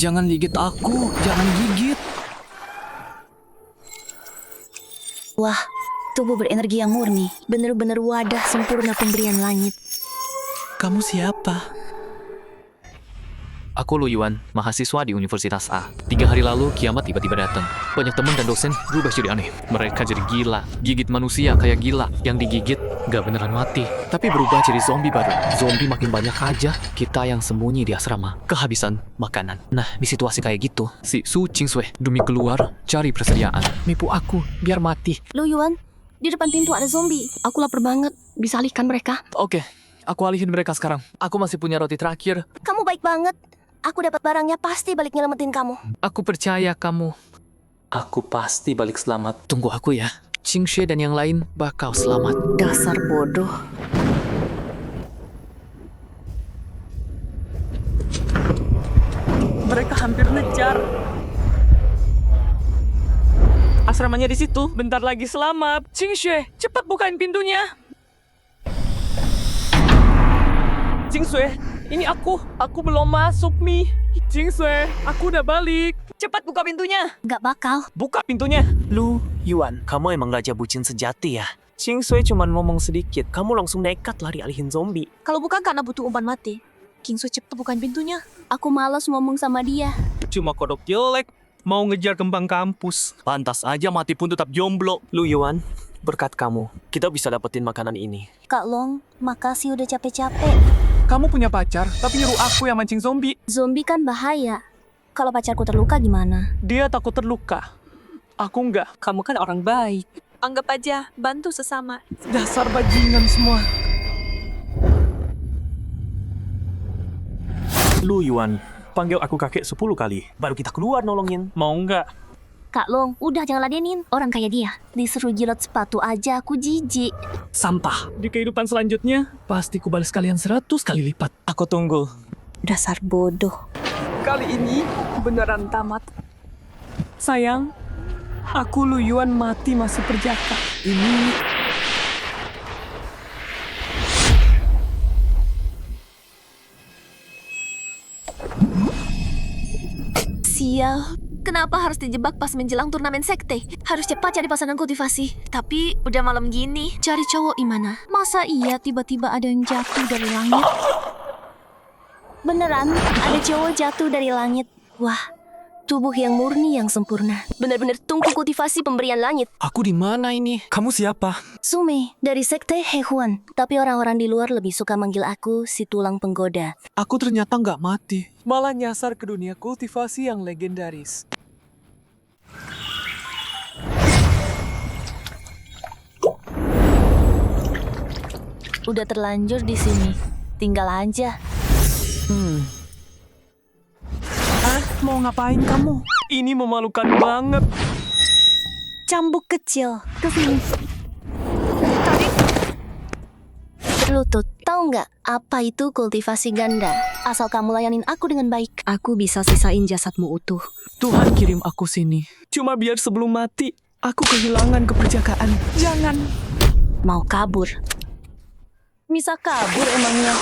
Jangan gigit aku, jangan gigit. Wah, tubuh berenergi yang murni. Benar-benar wadah sempurna pemberian langit. Kamu siapa? Aku Lu Yuan, mahasiswa di Universitas A. 3 hari lalu, kiamat tiba-tiba datang. Banyak teman dan dosen berubah jadi aneh. Mereka jadi gila. Gigit manusia kayak gila. Yang digigit gak beneran mati, tapi berubah jadi zombie baru. Zombie makin banyak aja. Kita yang sembunyi di asrama, kehabisan makanan. Nah, di situasi kayak gitu, si Su Qingsui demi keluar, cari persediaan. Nipu aku, biar mati. Lu Yuan, di depan pintu ada zombie. Aku lapar banget. Bisa alihkan mereka? Oke, aku alihin mereka sekarang. Aku masih punya roti terakhir. Kamu baik banget. Aku dapat barangnya pasti balik nyelamatin kamu. Aku percaya kamu. Aku pasti balik selamat. Tunggu aku ya. Qingsui dan yang lain bakal selamat. Dasar bodoh. Mereka hampir ngejar. Asramanya di situ. Bentar lagi selamat. Qingsui, cepat bukain pintunya. Qingsui, ini aku. Aku belum masuk, Mi. Qingsui, aku udah balik. Cepat buka pintunya. Gak bakal. Buka pintunya. Lu, Yuan, kamu emang raja bucin sejati ya? Qingsui cuma ngomong sedikit, kamu langsung nekat lari alihin zombie. Kalau bukan karena butuh umpan mati, Qingsui cepat bukain pintunya. Aku malas ngomong sama dia. Cuma kodok jelek. Mau ngejar kembang kampus. Pantas aja mati pun tetap jomblo. Lu, Yuan, berkat kamu, kita bisa dapetin makanan ini. Kak Long, makasih udah capek-capek. Kamu punya pacar, tapi nyuruh aku yang mancing zombie. Zombie kan bahaya. Kalau pacarku terluka gimana? Dia takut terluka. Aku enggak. Kamu kan orang baik. Anggap aja, bantu sesama. Dasar bajingan semua. Lu, Yuan, panggil aku kakek 10 kali, baru kita keluar nolongin. Mau enggak? Kak Long, udah jangan ladenin. Orang kayak dia, disuruh jilat sepatu aja aku jijik. Sampah. Di kehidupan selanjutnya, pasti ku balas kalian 100 kali lipat. Aku tunggu. Dasar bodoh. Kali ini, beneran tamat. Sayang, aku Lu Yuan mati masih perjaka. Ini... Sial. Kenapa harus dijebak pas menjelang turnamen sekte? Harus cepat cari pasangan kultivasi. Tapi udah malam gini, cari cowok gimana? Masa iya tiba-tiba ada yang jatuh dari langit? Beneran, ada cowok jatuh dari langit. Wah, tubuh yang murni yang sempurna. Bener-bener tungku kultivasi pemberian langit. Aku di mana ini? Kamu siapa? Sume, dari sekte Hehuan. Tapi orang-orang di luar lebih suka manggil aku si tulang penggoda. Aku ternyata nggak mati. Malah nyasar ke dunia kultivasi yang legendaris. Udah terlanjur di sini. Tinggal aja. Mau ngapain kamu? Ini memalukan banget. Cambuk kecil, kesini. Tarik. Berlutut, tahu nggak apa itu kultivasi ganda? Asal kamu layanin aku dengan baik, aku bisa sisain jasadmu utuh. Tuhan kirim aku sini. Cuma biar sebelum mati, aku kehilangan keperjakaan. Jangan. Mau kabur? Bisa kabur emangnya?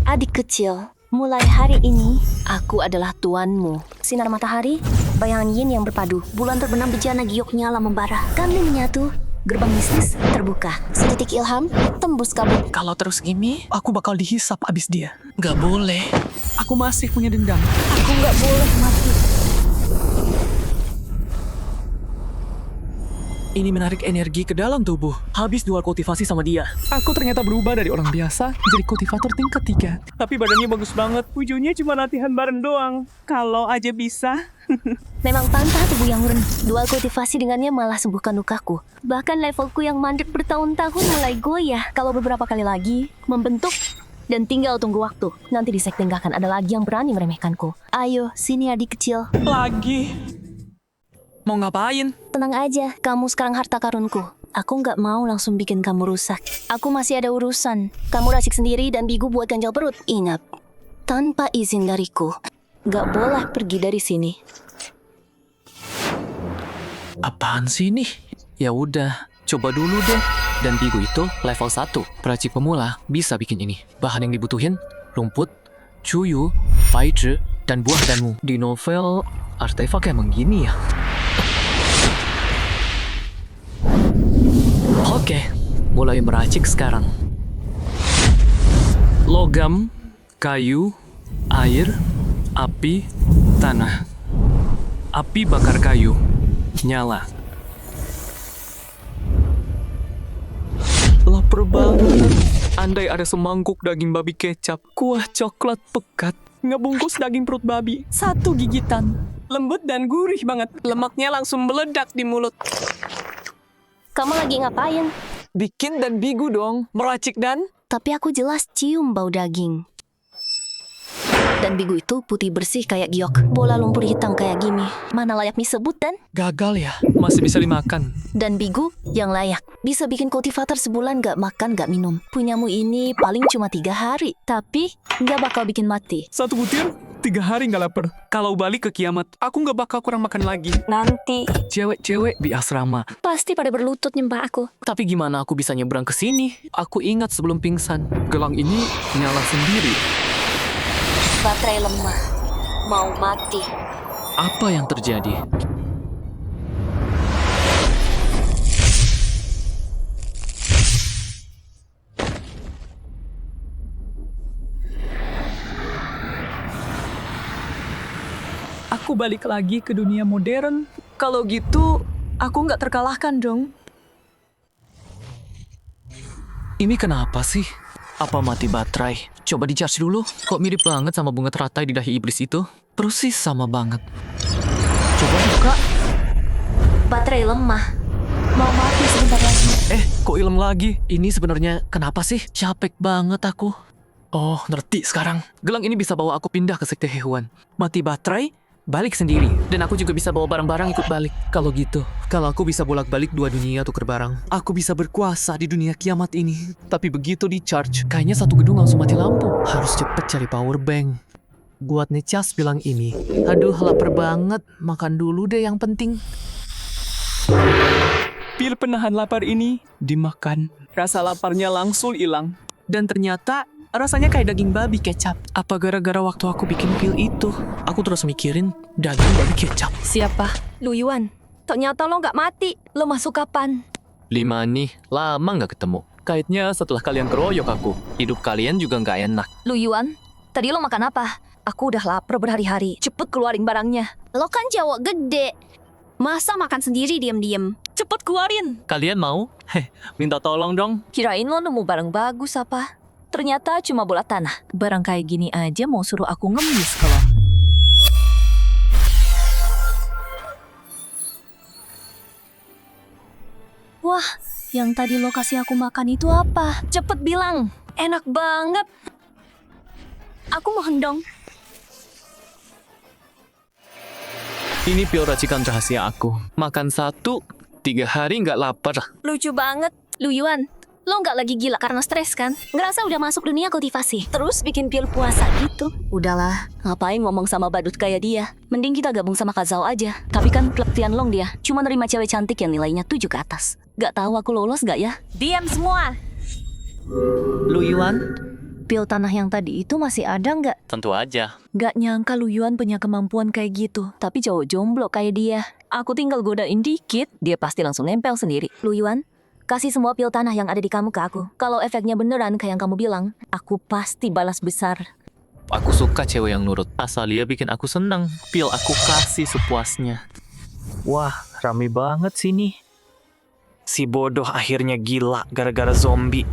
Adik kecil, mulai hari ini, aku adalah tuanmu. Sinar matahari, bayangan yin yang berpadu, bulan terbenam bejana giok nyala membara. Kami menyatu, gerbang mistis terbuka. Setitik ilham, tembus kabut. Kalau terus gini, aku bakal dihisap abis dia. Nggak boleh. Aku masih punya dendam. Aku nggak boleh mati. Ini menarik energi ke dalam tubuh. Habis dual kultivasi sama dia. Aku ternyata berubah dari orang biasa jadi kultivator tingkat 3. Tapi badannya bagus banget. Ujungnya cuma latihan bareng doang. Kalau aja bisa. Memang pantas tubuh yang murni. Dual kultivasi dengannya malah sembuhkan lukaku. Bahkan levelku yang mandek bertahun-tahun mulai goyah. Kalau beberapa kali lagi membentuk dan tinggal tunggu waktu. Nanti di sekte nggak akan ada lagi yang berani meremehkanku. Ayo, sini adik kecil. Lagi. Mau ngapain? Tenang aja, kamu sekarang harta karunku. Aku nggak mau langsung bikin kamu rusak. Aku masih ada urusan. Kamu rasik sendiri dan bigu buat ganjal perut. Ingat, tanpa izin dariku, nggak boleh pergi dari sini. Apaan sih ini? Ya udah, coba dulu deh. Dan bigu itu level 1. Peracik pemula bisa bikin ini. Bahan yang dibutuhin, rumput, cuyu, paizi, dan buah danmu. Di novel, artefak emang gini ya? Oke, mulai meracik sekarang. Logam, kayu, air, api, tanah. Api bakar kayu, nyala. Lapar banget. Andai ada semangkuk daging babi kecap, kuah coklat pekat, ngebungkus daging perut babi, 1 gigitan. Lembut dan gurih banget. Lemaknya langsung meledak di mulut. Kamu lagi ngapain? Bikin dan bigu dong. Meracik dan... Tapi aku jelas cium bau daging. Dan bigu itu putih bersih kayak giok. Bola lumpur hitam kayak gini. Mana layak disebut dan? Gagal ya? Masih bisa dimakan. Dan bigu yang layak. Bisa bikin kultivator sebulan gak makan gak minum. Punyamu ini paling cuma 3 hari. Tapi gak bakal bikin mati. 1 butir, 3 hari nggak lapar. Kalau balik ke kiamat, aku nggak bakal kurang makan lagi. Nanti. Cewek-cewek di asrama. Pasti pada berlutut nyembah aku. Tapi gimana aku bisa nyebrang ke sini? Aku ingat sebelum pingsan, gelang ini nyala sendiri. Baterai lemah. Mau mati. Apa yang terjadi? Aku balik lagi ke dunia modern. Kalau gitu, aku nggak terkalahkan dong. Ini kenapa sih? Apa mati baterai? Coba di-charge dulu. Kok mirip banget sama bunga teratai di dahi iblis itu? Persis sama banget. Coba buka. Baterai lemah. Mau mati sebentar lagi. Kok ilm lagi? Ini sebenarnya kenapa sih? Capek banget aku. Oh, ngerti sekarang. Gelang ini bisa bawa aku pindah ke sekte hewan. Mati baterai, balik sendiri. Dan aku juga bisa bawa barang-barang ikut balik. Kalau gitu, kalau aku bisa bolak-balik 2 dunia tuker barang, aku bisa berkuasa di dunia kiamat ini. Tapi begitu di-charge, kayaknya 1 gedung langsung mati lampu. Harus cepet cari power bank. Buat ngecas bilang ini. Aduh, lapar banget. Makan dulu deh yang penting. Pil penahan lapar ini dimakan. Rasa laparnya langsung hilang. Dan ternyata rasanya kayak daging babi kecap. Apa gara-gara waktu aku bikin pil itu? Aku terus mikirin daging babi kecap. Siapa? Lu Yuan. Ternyata lo nggak mati. Lo masuk kapan? 5 nih, lama nggak ketemu. Kaitnya setelah kalian keroyok aku. Hidup kalian juga nggak enak. Lu Yuan, tadi lo makan apa? Aku udah lapar berhari-hari. Cepet keluarin barangnya. Lo kan cowok gede. Masa makan sendiri diam-diam? Cepet keluarin. Kalian mau? Minta tolong dong. Kirain lo nemu barang bagus apa? Ternyata cuma bola tanah. Barang kayak gini aja mau suruh aku ngemis kalau... Wah, yang tadi lo kasih aku makan itu apa? Cepet bilang. Enak banget. Aku mohon dong. Ini pil racikan rahasia aku. Makan 1, 3 hari nggak lapar. Lucu banget. Lu Yuan, lo nggak lagi gila karena stres kan? Ngerasa udah masuk dunia kultivasi. Terus bikin pil puasa gitu. Udahlah, ngapain ngomong sama badut kayak dia? Mending kita gabung sama Kak Zhao aja. Tapi kan klub Tianlong dia cuma nerima cewek cantik yang nilainya 7 ke atas. Gak tahu aku lolos gak ya? Diam semua. Lu Yuan? Pil tanah yang tadi itu masih ada nggak? Tentu aja. Gak nyangka Lu Yuan punya kemampuan kayak gitu. Tapi cowok jomblo kayak dia. Aku tinggal godain dikit, dia pasti langsung nempel sendiri. Lu Yuan, kasih semua pil tanah yang ada di kamu ke aku. Kalau efeknya beneran kayak yang kamu bilang, aku pasti balas besar. Aku suka cewek yang nurut. Asal dia bikin aku senang. Pil aku kasih sepuasnya. Wah, rame banget sini. Si bodoh akhirnya gila gara-gara zombie.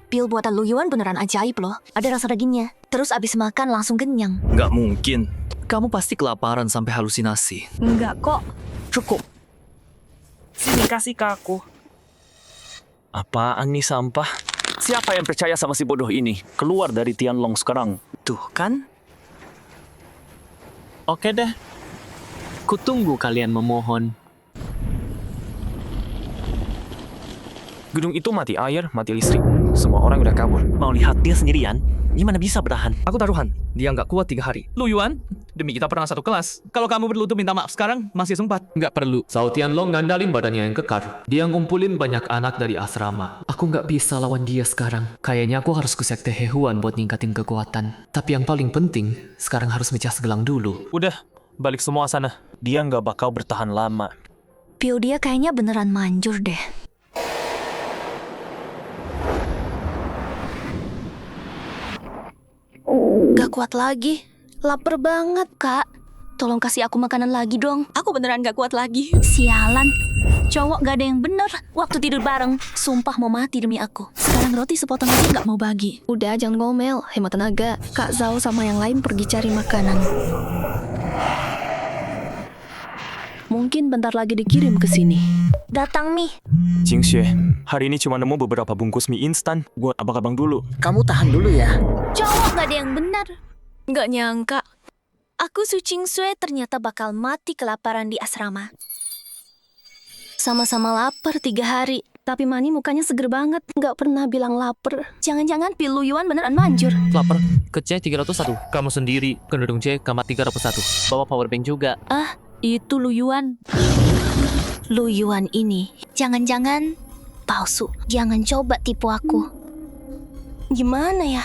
Pil buatan Lu Yuan beneran ajaib loh. Ada rasa dagingnya. Terus abis makan langsung kenyang. Nggak mungkin. Kamu pasti kelaparan sampai halusinasi. Enggak kok. Cukup. Sini kasih ke aku. Apaan nih sampah? Siapa yang percaya sama si bodoh ini? Keluar dari Tianlong sekarang. Tuh kan? Oke deh. Kutunggu kalian memohon. Gedung itu mati air, mati listrik. Semua orang udah kabur. Mau lihat dia sendirian? Gimana bisa bertahan? Aku taruhan, dia nggak kuat 3 hari. Lu Yuan, demi kita pernah satu kelas. Kalau kamu berlutut minta maaf sekarang, masih sempat. Nggak perlu. Zhao Tianlong ngandalin badannya yang kekar. Dia ngumpulin banyak anak dari asrama. Aku nggak bisa lawan dia sekarang. Kayaknya aku harus ke sekte Hehuan buat ningkatin kekuatan. Tapi yang paling penting, sekarang harus mecah segelang dulu. Udah, balik semua sana. Dia nggak bakal bertahan lama. Pio dia kayaknya beneran manjur deh. Gak kuat lagi. Lapar banget, Kak. Tolong kasih aku makanan lagi dong. Aku beneran gak kuat lagi. Sialan. Cowok gak ada yang bener. Waktu tidur bareng, sumpah mau mati demi aku. Sekarang roti sepotong aja gak mau bagi. Udah, jangan ngomel. Hemat tenaga. Kak Zhao sama yang lain pergi cari makanan. Mungkin bentar lagi dikirim ke sini. Datang, Mi. Jingxue, hari ini cuma nemu beberapa bungkus mie instan. Buat abang-abang dulu. Kamu tahan dulu ya. Cowok gak ada yang benar. Gak nyangka. Aku Su Chingsue ternyata bakal mati kelaparan di asrama. Sama-sama lapar 3 hari. Tapi Mani mukanya seger banget. Gak pernah bilang lapar. Jangan-jangan Pil Lu Yuan beneran manjur. Lapar. Ke C301. Kamu sendiri. Kendudung C, kamar 301. Bawa power bank juga. Ah, itu Lu Yuan. Lu Yuan ini jangan-jangan palsu. Jangan coba tipu aku. Gimana ya?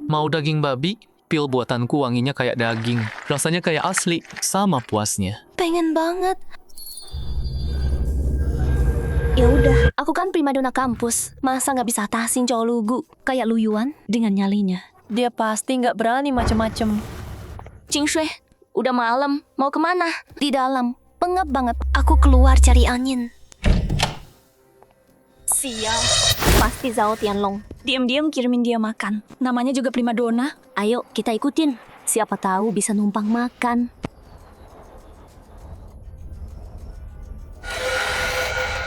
Mau daging babi? Pil buatanku wanginya kayak daging. Rasanya kayak asli. Sama puasnya. Pengen banget. Ya udah, aku kan primadona kampus. Masa nggak bisa atasin cowok lugu kayak Lu Yuan dengan nyalinya? Dia pasti gak berani macem-macem. Chingsue, udah malam. Mau kemana? Di dalam. Pengap banget. Aku keluar cari angin. Sial. Pasti Zhao Tianlong. Diam-diam kirimin dia makan. Namanya juga primadona. Ayo, kita ikutin. Siapa tahu bisa numpang makan.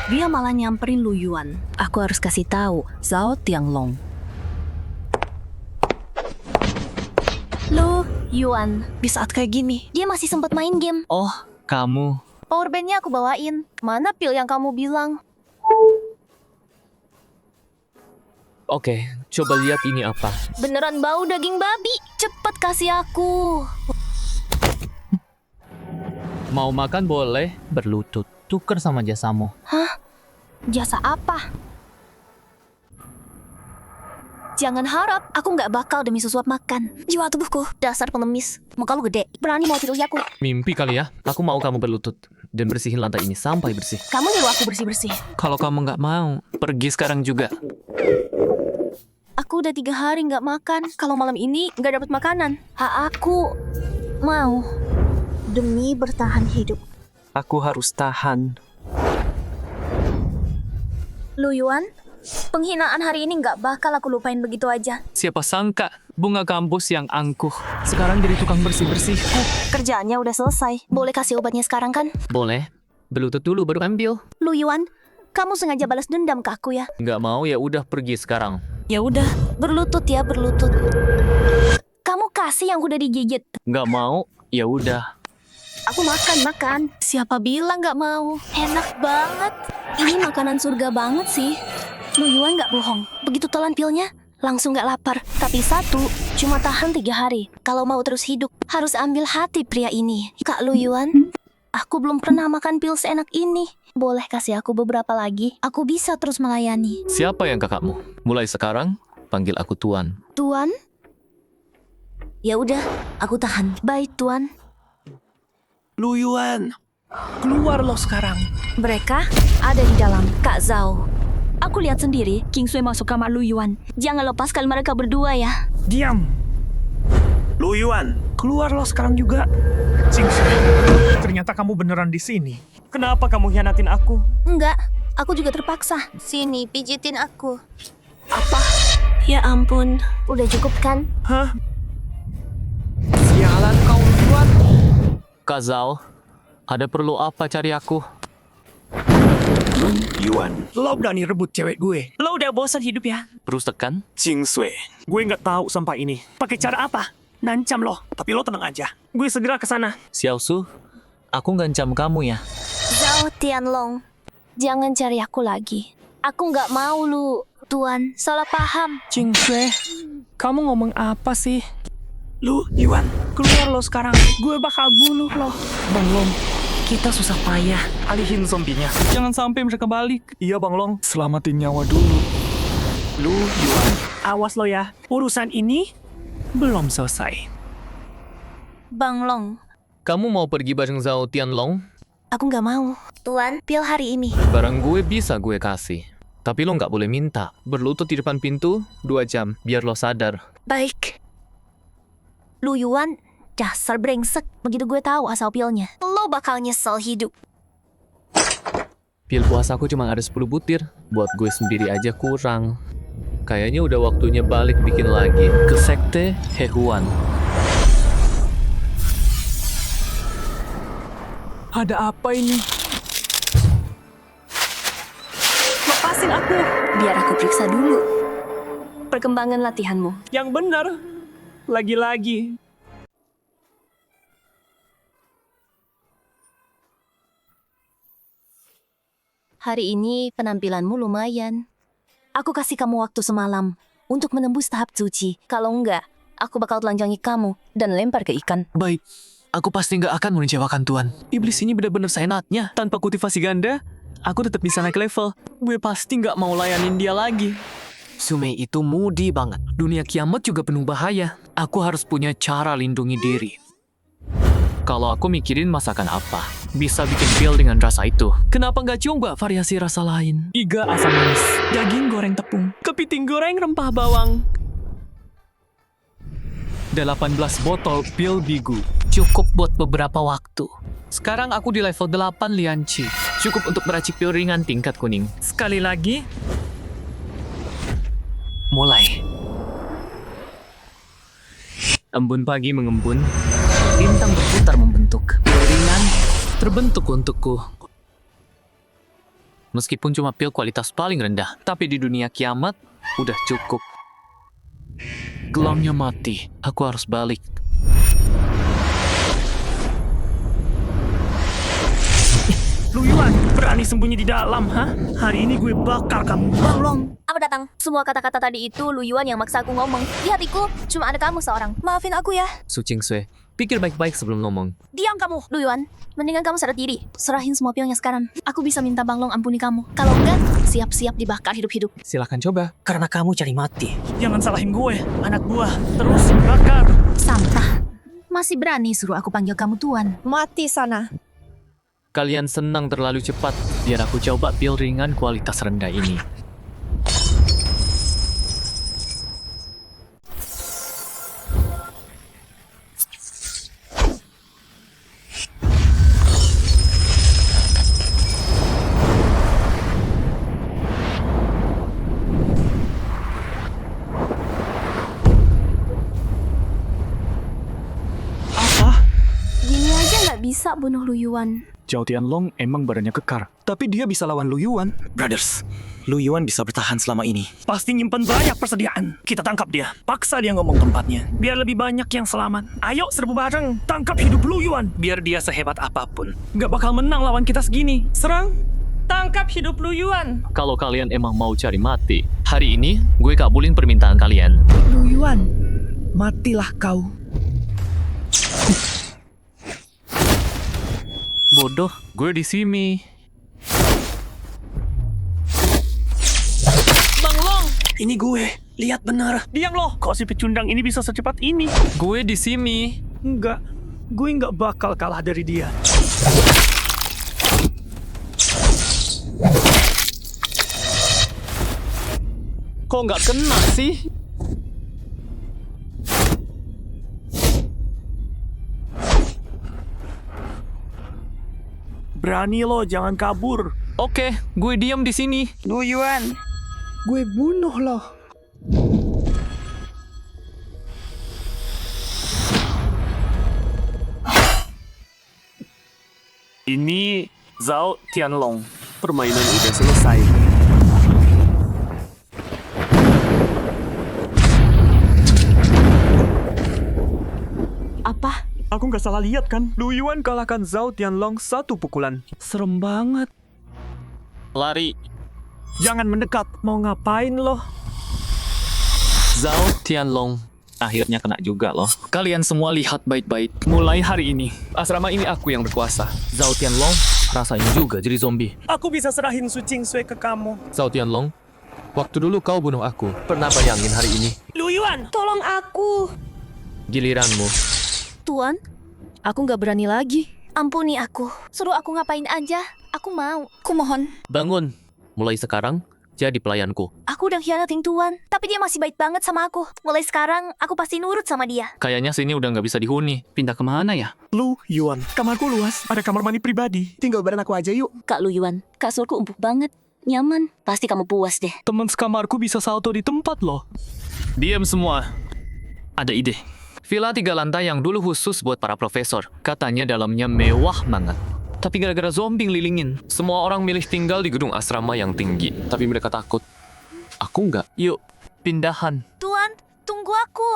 Dia malah nyamperin Lu Yuan. Aku harus kasih tahu Zhao Tianlong. Lu Yuan, di saat kayak gini, dia masih sempat main game. Oh, kamu. Powerbandnya aku bawain. Mana pil yang kamu bilang? Oke, coba lihat ini apa. Beneran bau daging babi. Cepet kasih aku. Mau makan boleh, berlutut. Tuker sama jasamu. Hah? Jasa apa? Jangan harap aku nggak bakal demi sesuap makan. Jiwa tubuhku, dasar pengemis. Muka lu gede, berani mau tidur aku. Mimpi kali ya. Aku mau kamu berlutut. Dan bersihin lantai ini sampai bersih. Kamu nyuruh aku bersih-bersih. Kalau kamu nggak mau, pergi sekarang juga. Aku udah 3 hari nggak makan. Kalau malam ini nggak dapat makanan. Aku mau demi bertahan hidup. Aku harus tahan. Lu Yuan, penghinaan hari ini nggak bakal aku lupain begitu aja. Siapa sangka bunga kampus yang angkuh sekarang jadi tukang bersih-bersih. Kerjaannya udah selesai. Boleh kasih obatnya sekarang kan? Boleh. Berlutut dulu baru ambil. Lu Yuan, kamu sengaja balas dendam ke aku ya? Nggak mau ya udah pergi sekarang. Ya udah. Berlutut ya, berlutut. Kamu kasih yang udah digigit. Nggak mau, ya udah. Aku makan. Siapa bilang nggak mau? Enak banget. Ini makanan surga banget sih. Lu Yuan nggak bohong. Begitu telan pilnya, langsung nggak lapar. Tapi satu, cuma tahan 3 hari. Kalau mau terus hidup, harus ambil hati pria ini. Kak Lu Yuan, aku belum pernah makan pil seenak ini. Boleh kasih aku beberapa lagi? Aku bisa terus melayani. Siapa yang kakakmu? Mulai sekarang, panggil aku Tuan. Tuan? Ya udah, aku tahan. Baik, Tuan. Lu Yuan, keluar lo sekarang. Mereka ada di dalam, Kak Zhao. Aku lihat sendiri, King Sui masuk kamar Lu Yuan. Jangan lepaskan mereka berdua ya. Diam. Lu Yuan, keluar lo sekarang juga. Jingxue, ternyata kamu beneran di sini. Kenapa kamu hianatin aku? Enggak, aku juga terpaksa. Sini, pijitin aku. Apa? Ya ampun, udah cukup kan? Hah? Sialan kau Yuan. Kak Zhao, ada perlu apa cari aku? Yuan, lo berani rebut cewek gue. Lo udah bosan hidup ya? Terus tekan? Jingxue, gue nggak tahu sampah ini. Pakai cara apa? Nancam lo, tapi lo tenang aja. Gue segera ke sana. Xiaosu, aku ngancam kamu ya. Zhao Tianlong, jangan cari aku lagi. Aku nggak mau lu, Tuan. Salah paham. Jingxue, Kamu ngomong apa sih? Lu, Yuan, keluar lo sekarang. Gue bakal bunuh lo. Bang Long, kita susah payah alihin zombinya. Jangan sampai mereka balik. Iya, Bang Long. Selamatin nyawa dulu. Lu, Yuan, awas lo ya. Urusan ini belum selesai. Bang Long, Kamu mau pergi bareng Zhao Tianlong? aku nggak mau. Tuan, pil hari ini. Barang gue bisa gue kasih. Tapi lo nggak boleh minta. Berlutut di depan pintu 2 jam, biar lo sadar. Baik. Lu Yuan, dasar brengsek. Begitu gue tahu asal pilnya, lo bakal nyesel hidup. Pil puasaku cuma ada 10 butir. Buat gue sendiri aja kurang. Kayaknya udah waktunya balik bikin lagi. Ke sekte Hehuan. Ada apa ini? Lepasin aku. Biar aku periksa dulu perkembangan latihanmu. Yang benar. Lagi-lagi. Hari ini penampilanmu lumayan. Aku kasih kamu waktu semalam untuk menembus tahap suci. Kalau enggak, aku bakal telanjangi kamu dan lempar ke ikan. Baik. Aku pasti nggak akan mengecewakan Tuan. Iblis ini benar-benar seenaknya. Tanpa kultivasi ganda, aku tetap bisa naik level. Gue pasti nggak mau layanin dia lagi. Sumei itu moody banget. Dunia kiamat juga penuh bahaya. Aku harus punya cara lindungi diri. Kalau aku mikirin masakan apa, bisa bikin pil dengan rasa itu. Kenapa nggak coba variasi rasa lain? Iga asam manis, daging goreng tepung, kepiting goreng rempah bawang. 18 botol pil bigu. Cukup buat beberapa waktu. Sekarang aku di level 8 Lianchi. Cukup untuk meracik pil ringan tingkat kuning. Sekali lagi, Mulai. Embun pagi mengembun. Bintang berputar membentuk. Pil ringan terbentuk untukku. Meskipun cuma pil kualitas paling rendah, tapi di dunia kiamat udah cukup. Gelangnya mati. Aku harus balik. Lu Yuan, berani sembunyi di dalam, ha? Hari ini gue bakar kamu. Bang Long, apa datang? Semua kata-kata tadi itu Lu Yuan yang maksa aku ngomong. Di hatiku cuma ada kamu seorang. Maafin aku ya. Su Chingsui, pikir baik-baik sebelum ngomong. Diam kamu. Lu Yuan, mendingan kamu sadar diri. Serahin semua pilnya sekarang. Aku bisa minta Bang Long ampuni kamu. Kalau enggak, siap-siap dibakar hidup-hidup. Silahkan coba. Karena kamu cari mati. Jangan salahin gue, anak buah. Terus bakar. Sampah. Masih berani suruh aku panggil kamu Tuan. Mati sana. Kalian senang terlalu cepat, biar aku coba pil ringan kualitas rendah ini. Gini aja nggak bisa bunuh Lu Yuan. Zhao Tianlong emang badannya kekar, tapi dia bisa lawan Lu Yuan. Brothers, Lu Yuan bisa bertahan selama ini. Pasti nyimpen banyak persediaan. Kita tangkap dia. Paksa dia ngomong tempatnya. Biar lebih banyak yang selamat. Ayo serbu bareng. Tangkap hidup Lu Yuan. Biar dia sehebat apapun. Gak bakal menang lawan kita segini. Serang. Tangkap hidup Lu Yuan. Kalau kalian emang mau cari mati, hari ini gue kabulin permintaan kalian. Lu Yuan, matilah kau. Bodoh, gue di sini. Bang Long. Ini gue. Lihat benar. Diam loh. Kok si pecundang ini bisa secepat ini? Gue di sini. Enggak. Gue nggak bakal kalah dari dia. Kok nggak kena sih? Berani lo, jangan kabur. Oke, gue diam di sini. Lu Yuan, gue bunuh lo. Ini Zhao Tianlong. Permainan udah selesai. Apa? Aku nggak salah lihat kan? Lu Yuan kalahkan Zhao Tianlong 1 pukulan. Serem banget. Lari. Jangan mendekat. Mau ngapain lo? Zhao Tianlong. Akhirnya kena juga loh. Kalian semua lihat baik-baik. Mulai hari ini, asrama ini aku yang berkuasa. Zhao Tianlong, rasain juga jadi zombie. Aku bisa serahin Su Jingsui ke kamu. Zhao Tianlong, waktu dulu kau bunuh aku. Pernah bayangin hari ini? Lu Yuan! Tolong aku. Giliranmu. Tuan, aku nggak berani lagi. Ampuni aku. Suruh aku ngapain aja. Aku mau. Kumohon. Bangun. Mulai sekarang, jadi pelayanku. Aku udah hianatin Tuan, tapi dia masih baik banget sama aku. Mulai sekarang, aku pasti nurut sama dia. Kayaknya sini udah nggak bisa dihuni. Pindah kemana ya? Lu Yuan, kamarku luas. Ada kamar mandi pribadi. Tinggal bareng aku aja yuk. Kak Lu Yuan, kasurku empuk banget. Nyaman. Pasti kamu puas deh. Teman sekamarku bisa salto di tempat loh. Diam semua. Ada ide. Villa 3 lantai yang dulu khusus buat para profesor. Katanya dalamnya mewah banget. Tapi gara-gara zombie ngelilingin, semua orang milih tinggal di gedung asrama yang tinggi. Tapi mereka takut. Aku nggak. Yuk, pindahan. Tuan, tunggu aku.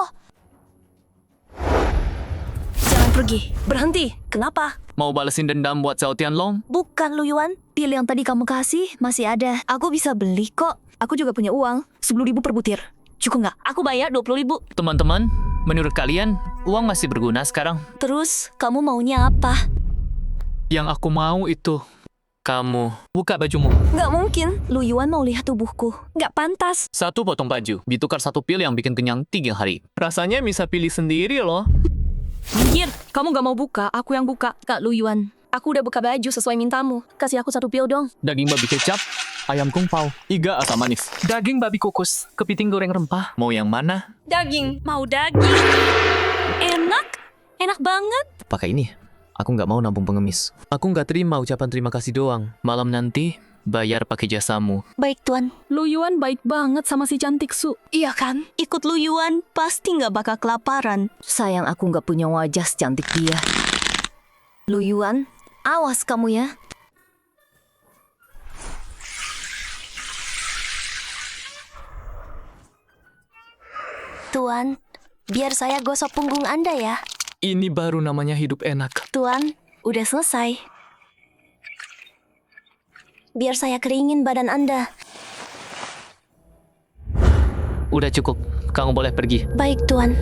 Jangan pergi. Berhenti. Kenapa? Mau balesin dendam buat Zhao Tianlong? Bukan Lu Yuan. Pil yang tadi kamu kasih masih ada. Aku bisa beli kok. Aku juga punya uang. 10.000 per butir. Cukup nggak? Aku bayar 20.000. Teman-teman, menurut kalian, uang masih berguna sekarang? Terus, kamu maunya apa? Yang aku mau itu, kamu buka bajumu. Nggak mungkin. Lu Yuan mau lihat tubuhku. Nggak pantas. 1 potong baju, ditukar 1 pil yang bikin kenyang 3 hari. Rasanya bisa pilih sendiri loh. Minggir. Kamu nggak mau buka, aku yang buka. Kak Lu Yuan, aku udah buka baju sesuai mintamu. Kasih aku 1 pil dong. Daging babi kecap, ayam kung pao, iga asam manis. Daging babi kukus, kepiting goreng rempah. Mau yang mana? Daging. Mau daging. Enak. Enak banget. Pakai ini. Aku nggak mau nampung pengemis. Aku nggak terima ucapan terima kasih doang. Malam nanti, bayar pakai jasamu. Baik, Tuan. Lu Yuan baik banget sama si cantik Su. Iya kan? Ikut Lu Yuan, pasti nggak bakal kelaparan. Sayang aku nggak punya wajah secantik dia. Lu Yuan, awas kamu ya. Tuan, biar saya gosok punggung Anda ya. Ini baru namanya hidup enak. Tuan, udah selesai. Biar saya keringin badan Anda. Udah cukup. Kamu boleh pergi. Baik, Tuan.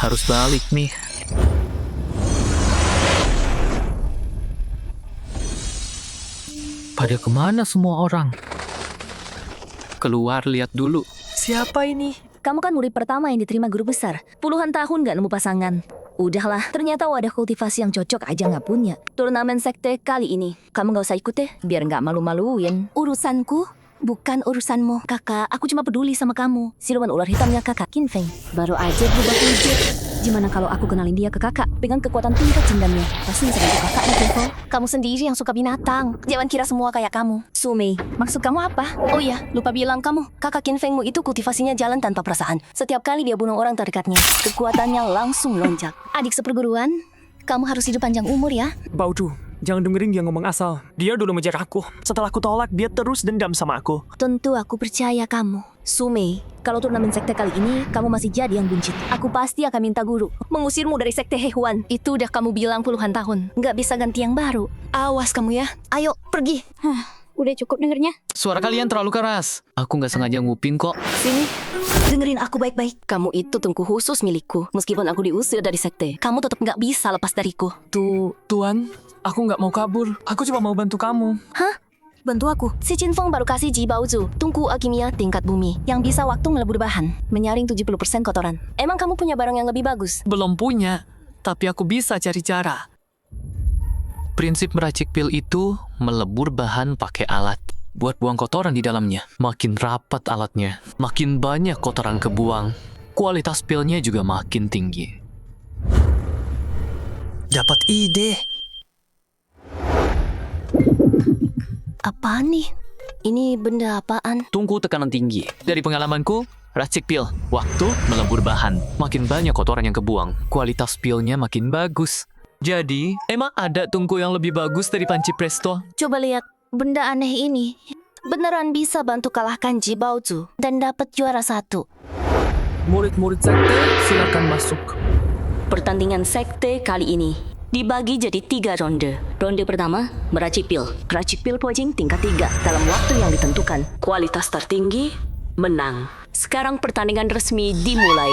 Harus balik nih. Pada kemana semua orang? Keluar lihat dulu. Siapa ini? Kamu kan murid pertama yang diterima guru besar. Puluhan tahun gak nemu pasangan. Udahlah, ternyata wadah kultivasi yang cocok aja gak punya. Turnamen sekte kali ini, kamu gak usah ikut deh, biar gak malu-maluin. Urusanku bukan urusanmu. Kakak, aku cuma peduli sama kamu. Siluman ular hitamnya kakak, Qin Feng. Baru aja berubah wujud. Gimana kalau aku kenalin dia ke kakak? Dengan kekuatan tingkat jendamnya. Pasti bisa bantu kakak nih, Kevo. Kamu sendiri yang suka binatang. Jangan kira semua kayak kamu. Sumei, maksud kamu apa? Oh iya, lupa bilang kamu. Kakak Qin Fengmu itu kultivasinya jalan tanpa perasaan. Setiap kali dia bunuh orang terdekatnya, kekuatannya langsung lonjak. Adik seperguruan, kamu harus hidup panjang umur ya. Baudu, jangan dengerin dia ngomong asal. Dia dulu mengejar aku. Setelah aku tolak, dia terus dendam sama aku. Tentu aku percaya kamu. Sumei, kalau turnamen sekte kali ini, kamu masih jadi yang buncit. Aku pasti akan minta guru mengusirmu dari sekte Hehuan. Itu udah kamu bilang puluhan tahun. Nggak bisa ganti yang baru. Awas kamu ya. Ayo, pergi. Udah cukup dengernya. Suara kalian terlalu keras. Aku nggak sengaja nguping kok. Sini, dengerin aku baik-baik. Kamu itu tengku khusus milikku. Meskipun aku diusir dari sekte, kamu tetap nggak bisa lepas dariku. Tuan, aku nggak mau kabur. Aku cuma mau bantu kamu. Hah? Bantu aku. Si Qin Feng baru kasih Ji Baozu, tungku alkimia tingkat bumi, yang bisa waktu melebur bahan, menyaring 70% kotoran. Emang kamu punya barang yang lebih bagus? Belum punya, tapi aku bisa cari cara. Prinsip meracik pil itu melebur bahan pakai alat. Buat buang kotoran di dalamnya. Makin rapat alatnya, makin banyak kotoran kebuang. Kualitas pilnya juga makin tinggi. Dapat ide. Apaan nih? Ini benda apaan? Tunggu tekanan tinggi. Dari pengalamanku, racik pil, waktu melebur bahan. Makin banyak kotoran yang kebuang, kualitas pilnya makin bagus. Jadi, emang ada tungku yang lebih bagus dari panci presto? Coba lihat, benda aneh ini beneran bisa bantu kalahkan Ji Baozu dan dapat juara 1. Murid-murid sekte, silakan masuk. Pertandingan sekte kali ini Dibagi jadi 3 ronde. Ronde pertama, meracik pil. Racik pil pojing tingkat 3 dalam waktu yang ditentukan. Kualitas tertinggi, menang. Sekarang pertandingan resmi dimulai.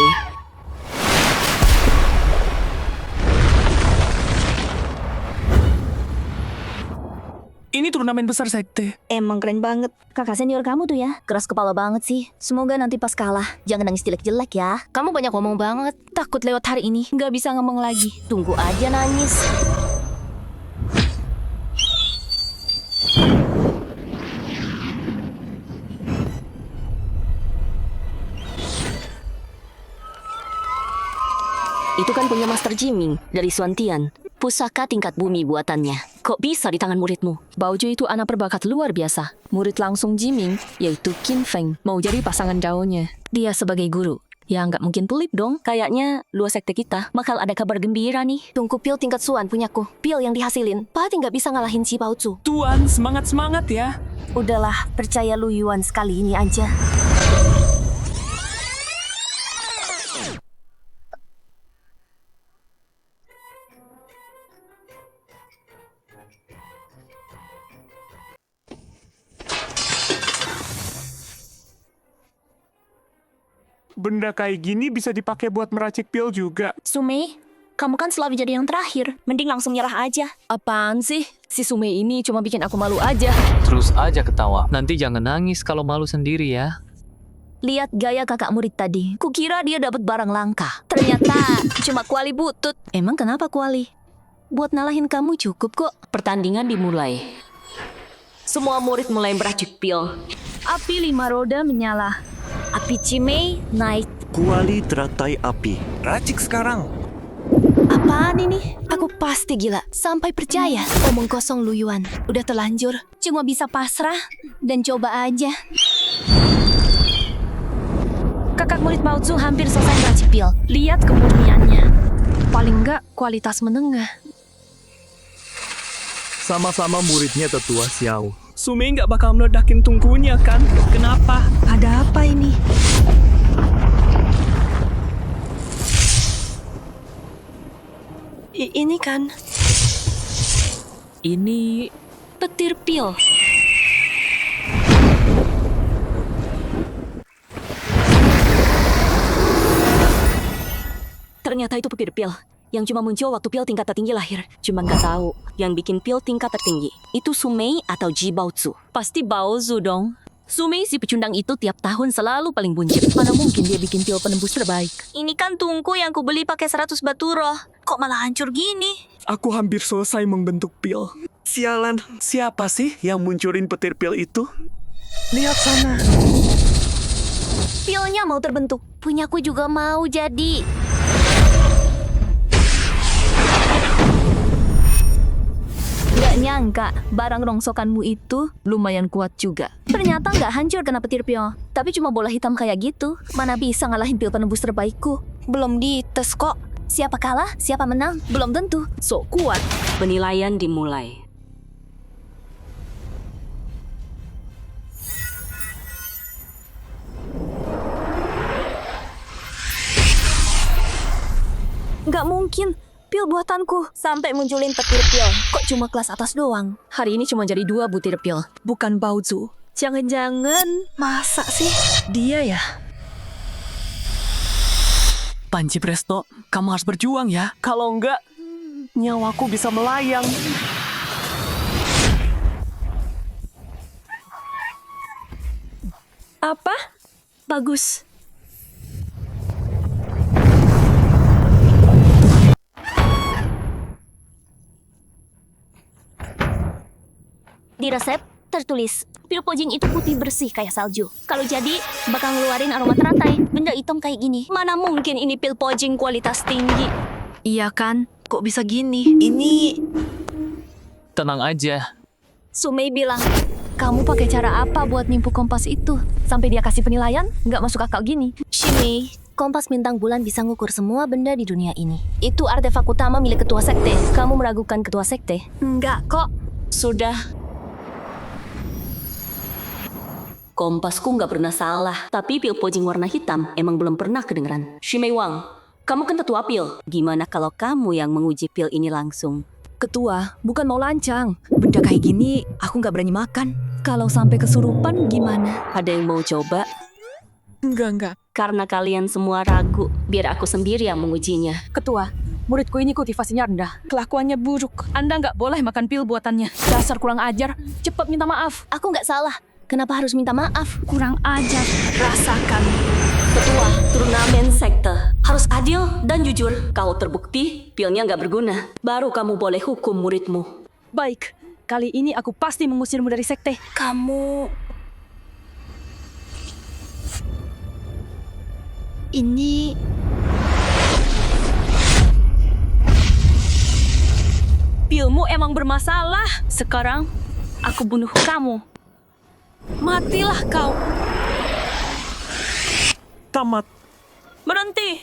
Ini turnamen besar sekte. Emang keren banget. Kakak senior kamu tuh ya, keras kepala banget sih. Semoga nanti pas kalah, jangan nangis jelek-jelek ya. Kamu banyak ngomong banget. Takut lewat hari ini, nggak bisa ngomong lagi. Tunggu aja nangis. Itu kan punya Master Jiming dari Suantian. Pusaka tingkat bumi buatannya. Kok bisa di tangan muridmu? Baoju itu anak berbakat luar biasa. Murid langsung Jiming, yaitu Qin Feng, mau jadi pasangan Daonya. Dia sebagai guru. Ya nggak mungkin pelit dong. Kayaknya luar sekte kita bakal ada kabar gembira nih. Tunggu pil tingkat Suan punyaku. Pil yang dihasilin. Pasti nggak bisa ngalahin si Baozu. Tuan, semangat-semangat ya. Udahlah, percaya Lu Yuan sekali ini aja. Benda kayak gini bisa dipakai buat meracik pil juga. Sumei, kamu kan selalu jadi yang terakhir. Mending langsung nyerah aja. Apaan sih? Si Sumei ini cuma bikin aku malu aja. Terus aja ketawa. Nanti jangan nangis kalau malu sendiri ya. Lihat gaya kakak murid tadi. Kukira dia dapat barang langka. Ternyata cuma kuali butut. Emang kenapa kuali? Buat nalahin kamu cukup kok. Pertandingan dimulai. Semua murid mulai meracik pil. Api 5 roda menyala. Api Cimei naik. Kuali teratai api. Racik sekarang. Apaan ini? Aku pasti gila. Sampai percaya. Omong kosong Lu Yuan. Udah terlanjur. Cuma bisa pasrah dan coba aja. Kakak murid Baozu hampir selesai meracik pil. Lihat kemurniannya. Paling enggak kualitas menengah. Sama-sama muridnya tetua Xiao. Sumei nggak bakal meledakin tungkunya kan? Kenapa? Ada apa ini? Ini kan Ini petir pil. Ternyata itu petir pil yang cuma muncul waktu pil tingkat tertinggi lahir. Cuma nggak tahu yang bikin pil tingkat tertinggi itu Sumei atau Ji Baozu. Pasti Baozu dong. Sumei si pecundang itu tiap tahun selalu paling buncit. Mana mungkin dia bikin pil penembus terbaik. Ini kan tungku yang ku beli pakai 100 batu roh. Kok malah hancur gini? Aku hampir selesai membentuk pil. Sialan, siapa sih yang munculin petir pil itu? Lihat sana. Pilnya mau terbentuk. Punyaku juga mau jadi. Gak nyangka, barang rongsokanmu itu lumayan kuat juga. Ternyata gak hancur kena petir pil. Tapi cuma bola hitam kayak gitu. Mana bisa ngalahin pil penembus terbaikku. Belum dites kok. Siapa kalah, siapa menang, belum tentu. Sok kuat. Penilaian dimulai. Gak mungkin. Pil buatanku sampai munculin petir pil. Kok cuma kelas atas doang? Hari ini cuma jadi 2 butir pil. Bukan Baozu. Jangan-jangan masa sih? Dia ya? Panci Presto, kamu harus berjuang ya. Kalau enggak, nyawaku bisa melayang. Apa? Bagus. Di resep tertulis, pil pojing itu putih bersih kayak salju. Kalau jadi, bakal ngeluarin aroma teratai. Benda hitam kayak gini. Mana mungkin ini pil pojing kualitas tinggi? iya kan? Kok bisa gini? Ini Tenang aja. Sumei bilang, kamu pakai cara apa buat nimpu kompas itu? Sampai dia kasih penilaian? Nggak masuk akal gini. Shimei, kompas bintang bulan bisa ngukur semua benda di dunia ini. Itu artefak utama milik ketua sekte. Kamu meragukan ketua sekte? Enggak kok. Sudah. Kompasku nggak pernah salah, tapi pil pojing warna hitam emang belum pernah kedengeran. Shimei Wang, Kamu kan ketua pil. Gimana kalau kamu yang menguji pil ini langsung? Ketua, bukan mau lancang. Benda kayak gini, aku nggak berani makan. Kalau sampai kesurupan gimana? Ada yang mau coba? Enggak. Karena kalian semua ragu, biar aku sendiri yang mengujinya. Ketua, muridku ini kultivasinya rendah. Kelakuannya buruk. Anda nggak boleh makan pil buatannya. Dasar kurang ajar. Cepat minta maaf. Aku nggak salah. Kenapa harus minta maaf? Kurang ajar. Rasakan. Ketua, turnamen sekte. Harus adil dan jujur. Kalau terbukti, pilnya nggak berguna. Baru kamu boleh hukum muridmu. Baik, kali ini aku pasti mengusirmu dari sekte. Kamu... Ini... Pilmu emang bermasalah. Sekarang, aku bunuh kamu. Matilah kau. Tamat. Berhenti.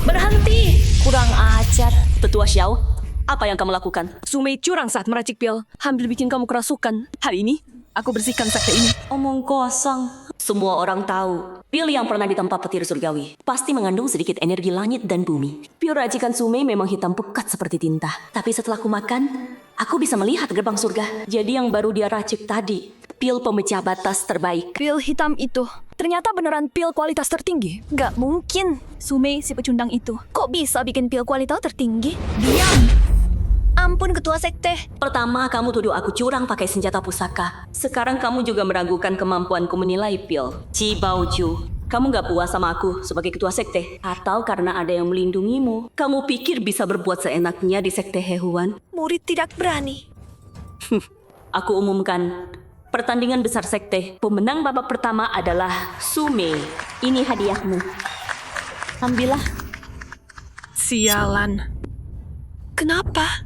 Berhenti. kurang ajar. Tetua Xiao, apa yang kamu lakukan? Sumei curang saat meracik pil. Hampir bikin kamu kerasukan. Hari ini, aku bersihkan sekte ini. Omong kosong. Semua orang tahu, pil yang pernah ditempa petir surgawi pasti mengandung sedikit energi langit dan bumi. Pil racikan Sumei memang hitam pekat seperti tinta. Tapi setelah aku makan, aku bisa melihat gerbang surga. Jadi yang baru dia racik tadi, pil pemecah batas terbaik. Pil hitam itu ternyata beneran pil kualitas tertinggi. Gak mungkin. Sumei si pecundang itu. Kok bisa bikin pil kualitas tertinggi? Diam. Ampun ketua sekte. Pertama kamu tuduh aku curang pakai senjata pusaka. Sekarang kamu juga meragukan kemampuanku menilai pil. Ci Baoju, kamu gak puas sama aku sebagai ketua sekte? Atau karena ada yang melindungimu? Kamu pikir bisa berbuat seenaknya di sekte Hehuan? Murid tidak berani. Aku umumkan pertandingan besar sekte. Pemenang babak pertama adalah Sumei. Ini hadiahmu. Ambillah. Sialan. Kenapa?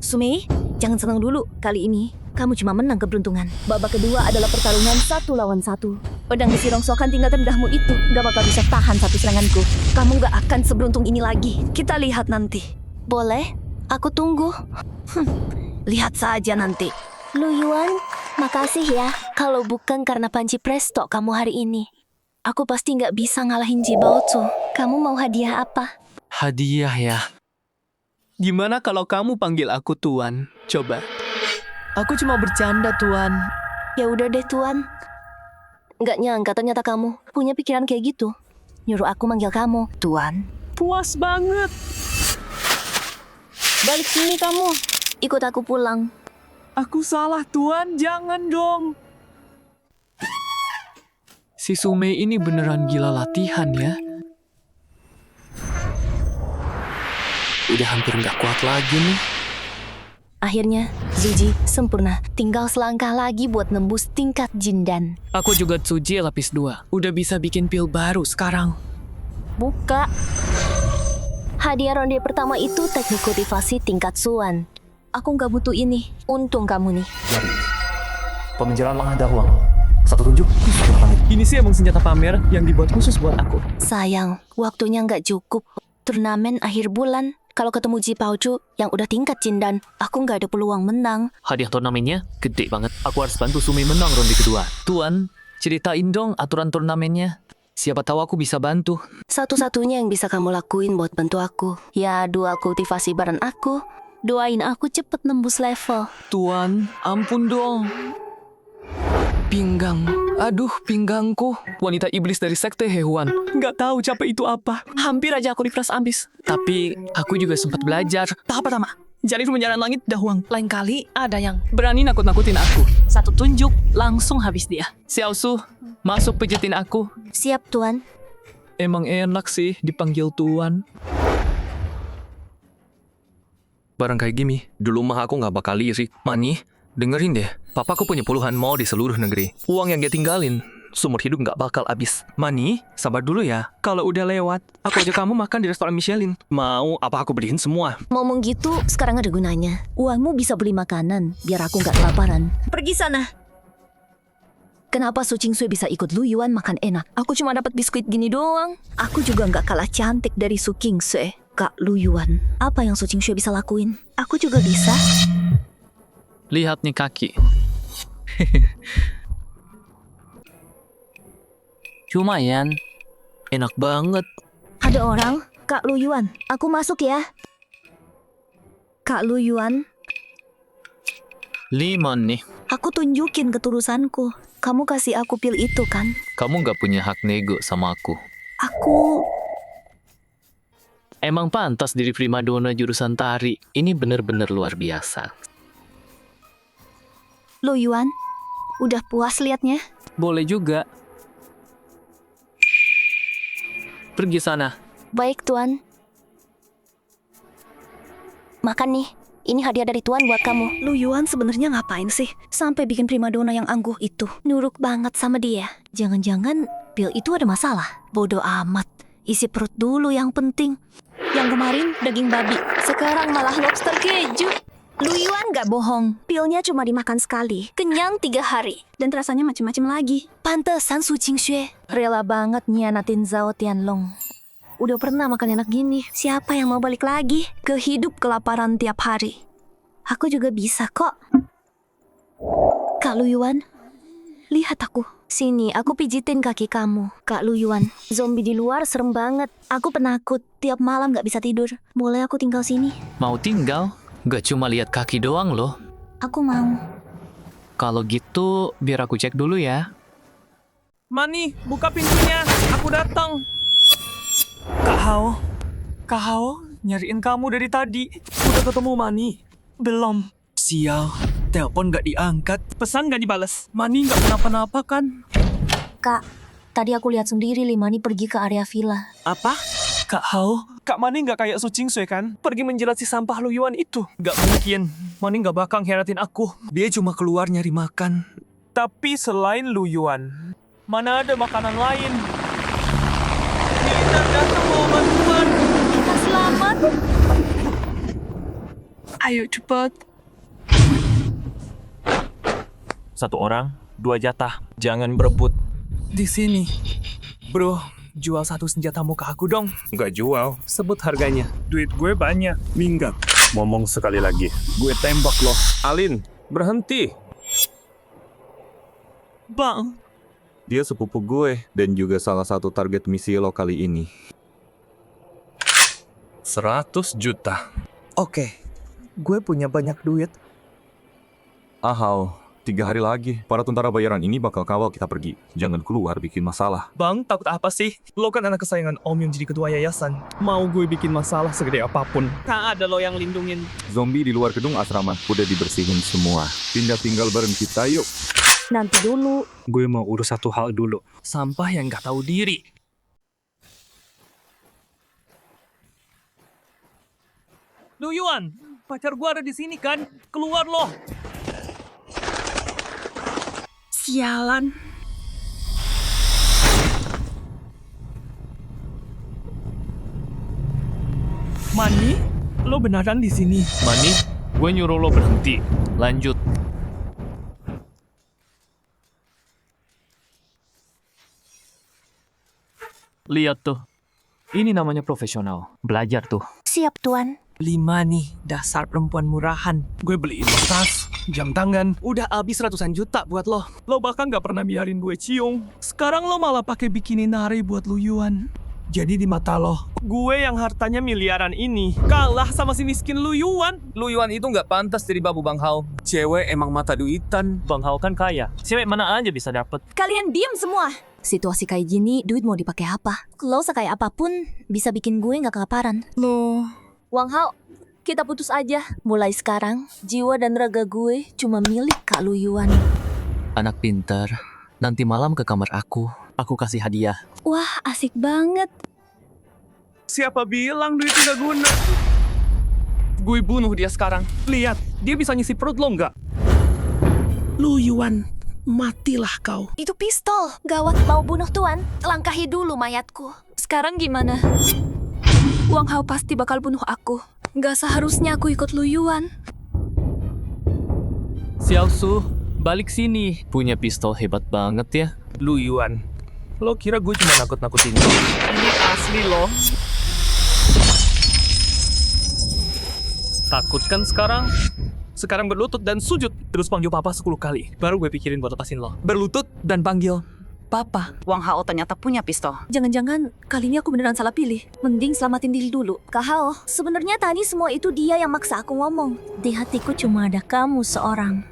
Sumei, jangan senang dulu. Kali ini, kamu cuma menang keberuntungan. Babak kedua adalah pertarungan 1 lawan 1. Pedang besi rongsokan tingkat rendahmu itu gak bakal bisa tahan satu seranganku. Kamu gak akan seberuntung ini lagi. Kita lihat nanti. Boleh, aku tunggu. Lihat saja nanti. Lu Yuan, makasih ya. Kalau bukan karena panci presto kamu hari ini, aku pasti gak bisa ngalahin Ji Baozu. Kamu mau hadiah apa? Hadiah ya. Gimana kalau kamu panggil aku Tuan? Coba. Aku cuma bercanda, Tuan. Ya udah deh Tuan. Nggak nyangka ternyata kamu punya pikiran kayak gitu. Nyuruh aku manggil kamu Tuan. Puas banget. Balik sini kamu. Ikut aku pulang. Aku salah, Tuan. Jangan dong. Si Sumei ini beneran gila latihan ya. Udah hampir nggak kuat lagi nih. Akhirnya, Zuji sempurna. Tinggal selangkah lagi buat nembus tingkat Jindan. Aku juga Tsuji lapis 2. Udah bisa bikin pil baru sekarang. Buka. Hadiah ronde pertama itu teknik kultivasi tingkat Suan. Aku nggak butuh ini. Untung kamu nih. Jari. Pemenjaraan Lang Dawang. Satu tunjuk di sebelah langit. Ini sih emang senjata pamer yang dibuat khusus buat aku. Sayang, waktunya nggak cukup. Turnamen akhir bulan. Kalau ketemu Ji Baozu yang udah tingkat Jindan, aku nggak ada peluang menang. Hadiah turnamennya gede banget. Aku harus bantu Sumei menang ronde kedua. Tuan, ceritain dong aturan turnamennya. Siapa tahu aku bisa bantu. Satu-satunya yang bisa kamu lakuin buat bantu aku, ya dual kultivasi bareng aku. Doain aku cepet nembus level. Tuan, ampun dong. Pinggang. Aduh, pinggangku. Wanita iblis dari sekte Hehuan. Nggak tahu capek itu apa. Hampir aja aku diperas ambis. Tapi aku juga sempat belajar. Tahap pertama, jalur pemenjaraan langit Dahuang. Lain kali ada yang berani nakut-nakutin aku. Satu tunjuk, langsung habis dia. Xiaosu, masuk pijitin aku. Siap, Tuan. Emang enak sih dipanggil Tuan. Barang kayak gini, dulu mah aku nggak bakal iri. Mani, dengerin deh. Papaku punya puluhan mall di seluruh negeri. Uang yang dia tinggalin, seumur hidup nggak bakal habis. Mani, sabar dulu ya. Kalau udah lewat, aku ajak kamu makan di restoran Michelin. Mau apa aku beliin semua? Ngomong gitu sekarang ada gunanya. Uangmu bisa beli makanan, biar aku nggak kelaparan. Pergi sana. Kenapa Su Qingsui bisa ikut Lu Yuan makan enak? Aku cuma dapat biskuit gini doang. Aku juga nggak kalah cantik dari Su Qingsui. Kak Lu Yuan, apa yang Su Qingsui bisa lakuin? Aku juga bisa. Lihat nih kaki. Lumayan. Enak banget. Ada orang? Kak Lu Yuan, aku masuk ya. Kak Lu Yuan, Limon nih. aku tunjukin ketulusanku. Kamu kasih aku pil itu kan? Kamu nggak punya hak nego sama aku. Aku... Emang pantas diri primadona jurusan tari. Ini bener-bener luar biasa. Lu Yuan, udah puas liatnya? Boleh juga. Pergi sana. Baik, Tuan. Makan nih. Ini hadiah dari Tuan buat kamu. Lu Yuan sebenarnya ngapain sih? Sampai bikin primadona yang angguh itu. Nuruk banget sama dia. Jangan-jangan pil itu ada masalah. Bodoh amat. Isi perut dulu yang penting. Yang kemarin daging babi. Sekarang malah lobster keju. Lu Yuan gak bohong. Pilnya cuma dimakan sekali. Kenyang 3 hari. Dan rasanya macem-macem lagi. Pantesan Su Qingxue rela banget nyianatin Zhao Tianlong. Udah pernah makan enak gini. Siapa yang mau balik lagi ke hidup kelaparan tiap hari? Aku juga bisa kok. Kak Lu Yuan, lihat aku. Sini, aku pijitin kaki kamu. Kak Lu Yuan, zombie di luar serem banget. Aku penakut. Tiap malam gak bisa tidur. Boleh aku tinggal sini? Mau tinggal? Gak cuma lihat kaki doang loh. Aku mau. Kalau gitu, biar aku cek dulu ya. Mani, buka pintunya. Aku datang. Kak Hao. Kak Hao, nyariin kamu dari tadi. Udah ketemu Mani? Belum. Sial, telepon gak diangkat. Pesan gak dibales. Mani gak kenapa-napa kan? Kak, tadi aku lihat sendiri Limani pergi ke area villa. Apa? Kak Hao, Kak Mani gak kayak Su Qingxue kan? Pergi menjilat si sampah Lu Yuan itu. Gak mungkin. Mani gak bakal hianatin aku. Dia cuma keluar nyari makan. Tapi selain Lu Yuan, mana ada makanan lain? Militer datang bawa bantuan. Kita selamat. Ayo cepat. 1 orang, 2 jatah. Jangan berebut. Di sini. Bro, jual 1 senjatamu ke aku dong. Nggak jual. Sebut harganya. Duit gue banyak. Minggat. Ngomong sekali lagi. Gue tembak loh. Alin, berhenti. Bang, Dia sepupu gue dan juga salah satu target misi lo kali ini. 100 juta. Oke, gue punya banyak duit. Ahau, 3 hari lagi. Para tentara bayaran ini bakal kawal kita pergi. Jangan keluar bikin masalah. Bang, takut apa sih? Lo kan anak kesayangan Om yang jadi ketua yayasan. Mau gue bikin masalah segede apapun. Tak ada lo yang lindungin. Zombie di luar gedung asrama udah dibersihin semua. Pindah tinggal bareng kita yuk. Nanti dulu. Gue mau urus satu hal dulu. Sampah yang gak tahu diri. Lu Yuan, pacar gue ada di sini kan? Keluar lo. Sialan. Mani, lo beneran di sini? Mani, gue nyuruh lo berhenti. Lanjut. Lihat tuh. Ini namanya profesional. Belajar tuh. Siap, Tuan. 5 nih, dasar perempuan murahan. Gue beliin lo tas, jam tangan. Udah habis ratusan juta buat lo. Lo bahkan gak pernah biarin gue cium. Sekarang lo malah pakai bikini nari buat Lu Yuan. Jadi di mata lo, gue yang hartanya miliaran ini kalah sama si miskin Lu Yuan. Lu Yuan itu nggak pantas jadi babu Bang Hao. Cewek emang mata duitan. Bang Hao kan kaya. Cewek mana aja bisa dapet. Kalian diam semua. Situasi kayak gini, duit mau dipakai apa? Lo sekaya apapun, bisa bikin gue gak kelaparan. Loh, Wang Hao, kita putus aja. Mulai sekarang, jiwa dan raga gue cuma milik Kak Lu Yuan. Anak pintar. Nanti malam ke kamar aku kasih hadiah. Wah, asik banget. Siapa bilang duit tidak guna? Gue bunuh dia sekarang. Lihat, dia bisa ngisi perut lo nggak? Lu Yuan, matilah kau. Itu pistol. Gawat, mau bunuh Tuan. Langkahi dulu mayatku. sekarang gimana? Wang Hao pasti bakal bunuh aku. Gak seharusnya aku ikut Lu Yuan. Xiao Su, balik sini. Punya pistol hebat banget ya. Lu Yuan, lo kira gue cuma nakut-nakutin lo? Ini asli lo. Takut kan sekarang? Sekarang berlutut dan sujud. Terus panggil papa 10 kali. Baru gue pikirin buat lepasin lo. Berlutut dan panggil. Papa. Wang Hao ternyata punya pistol. Jangan-jangan kali ini aku beneran salah pilih. Mending selamatin diri dulu. Kak Hao, sebenarnya tadi semua itu dia yang maksa aku ngomong. Di hatiku cuma ada kamu seorang.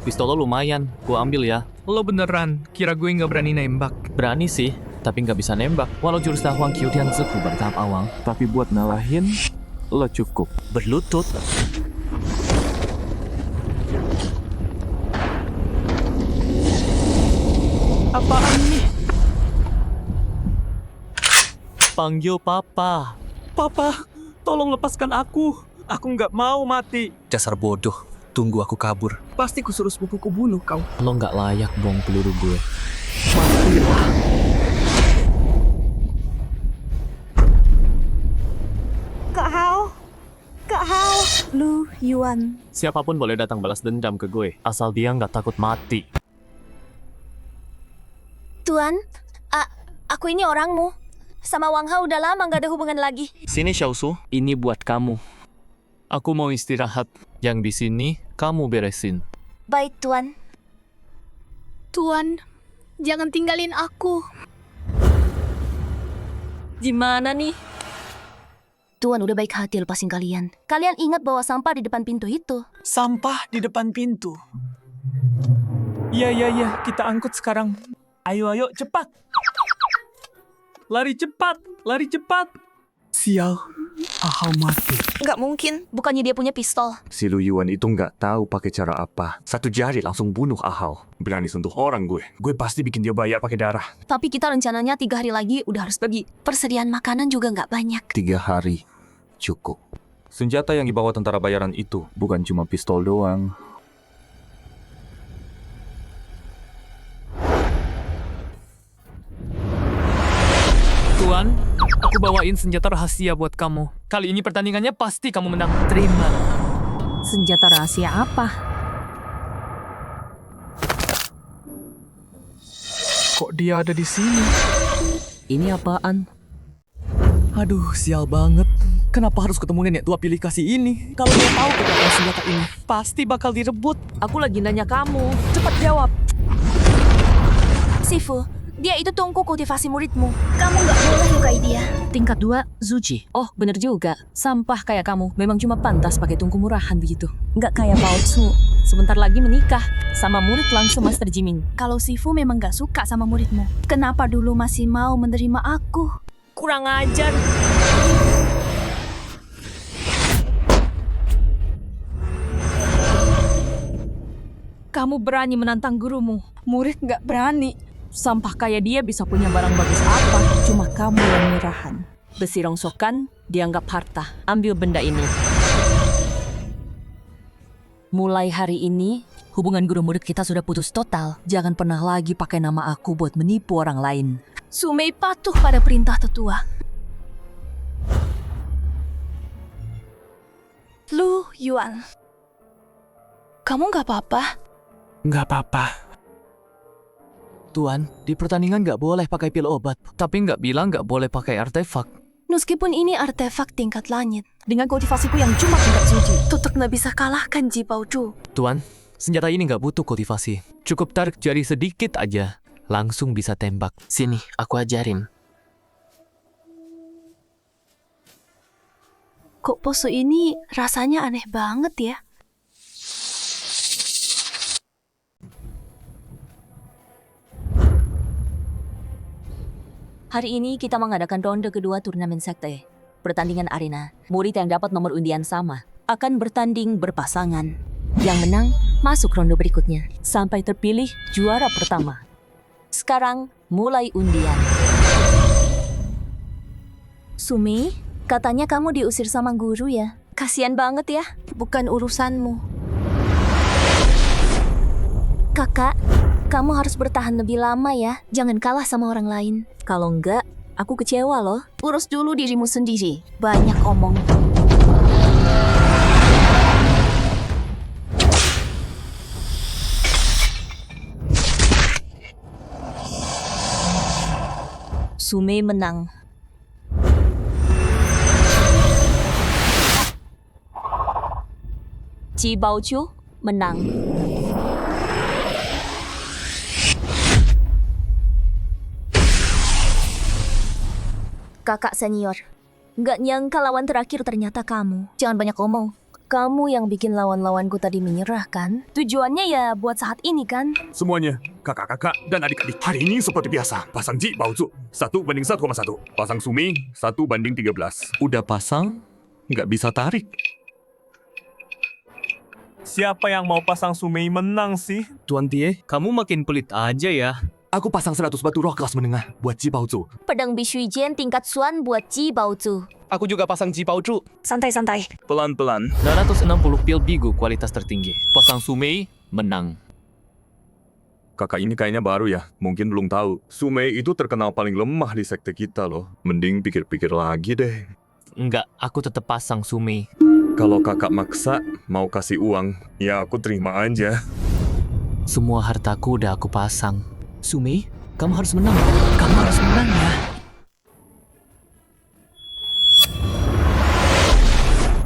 Pistol lo lumayan, gua ambil ya. Lo beneran kira gue nggak berani nembak? Berani sih, tapi nggak bisa nembak. Walau jurus Dahuang Qiu Dian Ziku bertahap awal, tapi buat ngalahin, lo cukup berlutut. Apaan nih? Panggil papa. Papa, tolong lepaskan aku. Aku nggak mau mati. Dasar bodoh. Tunggu aku kabur. Pasti kusuruh sepupuku bunuh kau. Lo nggak layak bong peluru gue. Kak Hao. Kak Hao. Lu Yuan. Siapapun boleh datang balas dendam ke gue, asal dia nggak takut mati. Tuan, aku ini orangmu. Sama Wang Hao udah lama gak ada hubungan lagi. Sini Xiaosu, ini buat kamu. Aku mau istirahat. Yang di sini kamu beresin. Baik, Tuan. Tuan, jangan tinggalin aku. Gimana nih? Tuan udah baik hati lepasin kalian. Kalian ingat bawa sampah di depan pintu itu. Sampah di depan pintu. Iya, kita angkut sekarang. Ayo, cepat. Lari cepat. Sial, Ahau mati. Nggak mungkin, bukannya dia punya pistol. Si Lu Yuan itu nggak tahu pakai cara apa. Satu jari langsung bunuh Ahau. Berani sentuh orang gue. Gue pasti bikin dia bayar pakai darah. Tapi kita rencananya 3 hari lagi udah harus pergi. Persediaan makanan juga nggak banyak. 3 hari cukup. Senjata yang dibawa tentara bayaran itu bukan cuma pistol doang. Tuan, aku bawain senjata rahasia buat kamu. Kali ini pertandingannya pasti kamu menang. Terima. Senjata rahasia apa? Kok dia ada di sini? Ini apaan? Aduh, sial banget. Kenapa harus ketemu nenek tua pilih kasih ini? Kalau dia tahu kedatangan senjata ini, pasti bakal direbut. Aku lagi nanya kamu. Cepat jawab. Sifu, dia itu tungku kultivasi muridmu. Kamu nggak boleh lukai dia. Tingkat 2, Zuji. Oh, bener juga. Sampah kayak kamu memang cuma pantas pakai tungku murahan begitu. Nggak kayak Baotsu. Sebentar lagi menikah sama murid langsung Master Jimin. Kalau Sifu memang nggak suka sama muridmu, kenapa dulu masih mau menerima aku? Kurang ajar. Kamu berani menantang gurumu. Murid nggak berani. Sampah kayak dia bisa punya barang bagus apa? Cuma kamu yang murahan. Besi rongsokan dianggap harta. Ambil benda ini. Mulai hari ini, hubungan guru murid kita sudah putus total. Jangan pernah lagi pakai nama aku buat menipu orang lain. Sumei patuh pada perintah tetua. Lu Yuan, kamu nggak apa-apa? Nggak apa-apa. Tuan, di pertandingan nggak boleh pakai pil obat. Tapi nggak bilang nggak boleh pakai artefak. Meskipun ini artefak tingkat langit, dengan kultivasiku yang cuma tingkat suci, tetap nggak bisa kalahkan Ji Baoju. Tuan, senjata ini nggak butuh kultivasi. Cukup tarik jari sedikit aja, langsung bisa tembak. Sini, aku ajarin. Kok pose ini rasanya aneh banget ya? Hari ini kita mengadakan ronde kedua turnamen sekte. Pertandingan arena. Murid yang dapat nomor undian sama akan bertanding berpasangan. Yang menang masuk ronde berikutnya sampai terpilih juara pertama. Sekarang mulai undian. Sumi, katanya kamu diusir sama guru ya? Kasian banget ya, bukan urusanmu. Kakak, kamu harus bertahan lebih lama ya. Jangan kalah sama orang lain. Kalau enggak, aku kecewa loh. Urus dulu dirimu sendiri. Banyak omong. Sumei menang. Ji Baoju menang. Kakak senior. Nggak nyangka lawan terakhir ternyata kamu. Jangan banyak omong. Kamu yang bikin lawan-lawanku tadi menyerah kan? Tujuannya ya buat saat ini kan? Semuanya, kakak-kakak dan adik-adik. Hari ini seperti biasa, pasang Ji Baozu 1:1,1. Pasang Sumi 1:13. Udah pasang, nggak bisa tarik. Siapa yang mau pasang Sumei menang sih? Tuan Tie, kamu makin pelit aja ya. Aku pasang 100 batu roh kelas menengah buat Ji Baozu. Pedang Bishuijian tingkat Suan buat Ji Baozu. Aku juga pasang Ji Baozu. Santai-santai. Pelan-pelan. 960 pil bigu kualitas tertinggi. Pasang Sumei menang. Kakak ini kayaknya baru ya, mungkin belum tahu. Sumei itu terkenal paling lemah di sekte kita loh. Mending pikir-pikir lagi deh. Enggak, aku tetap pasang Sumei. Kalau kakak maksa mau kasih uang, ya aku terima aja. Semua hartaku udah aku pasang. Sumei, kamu harus menang. Kamu harus menang ya.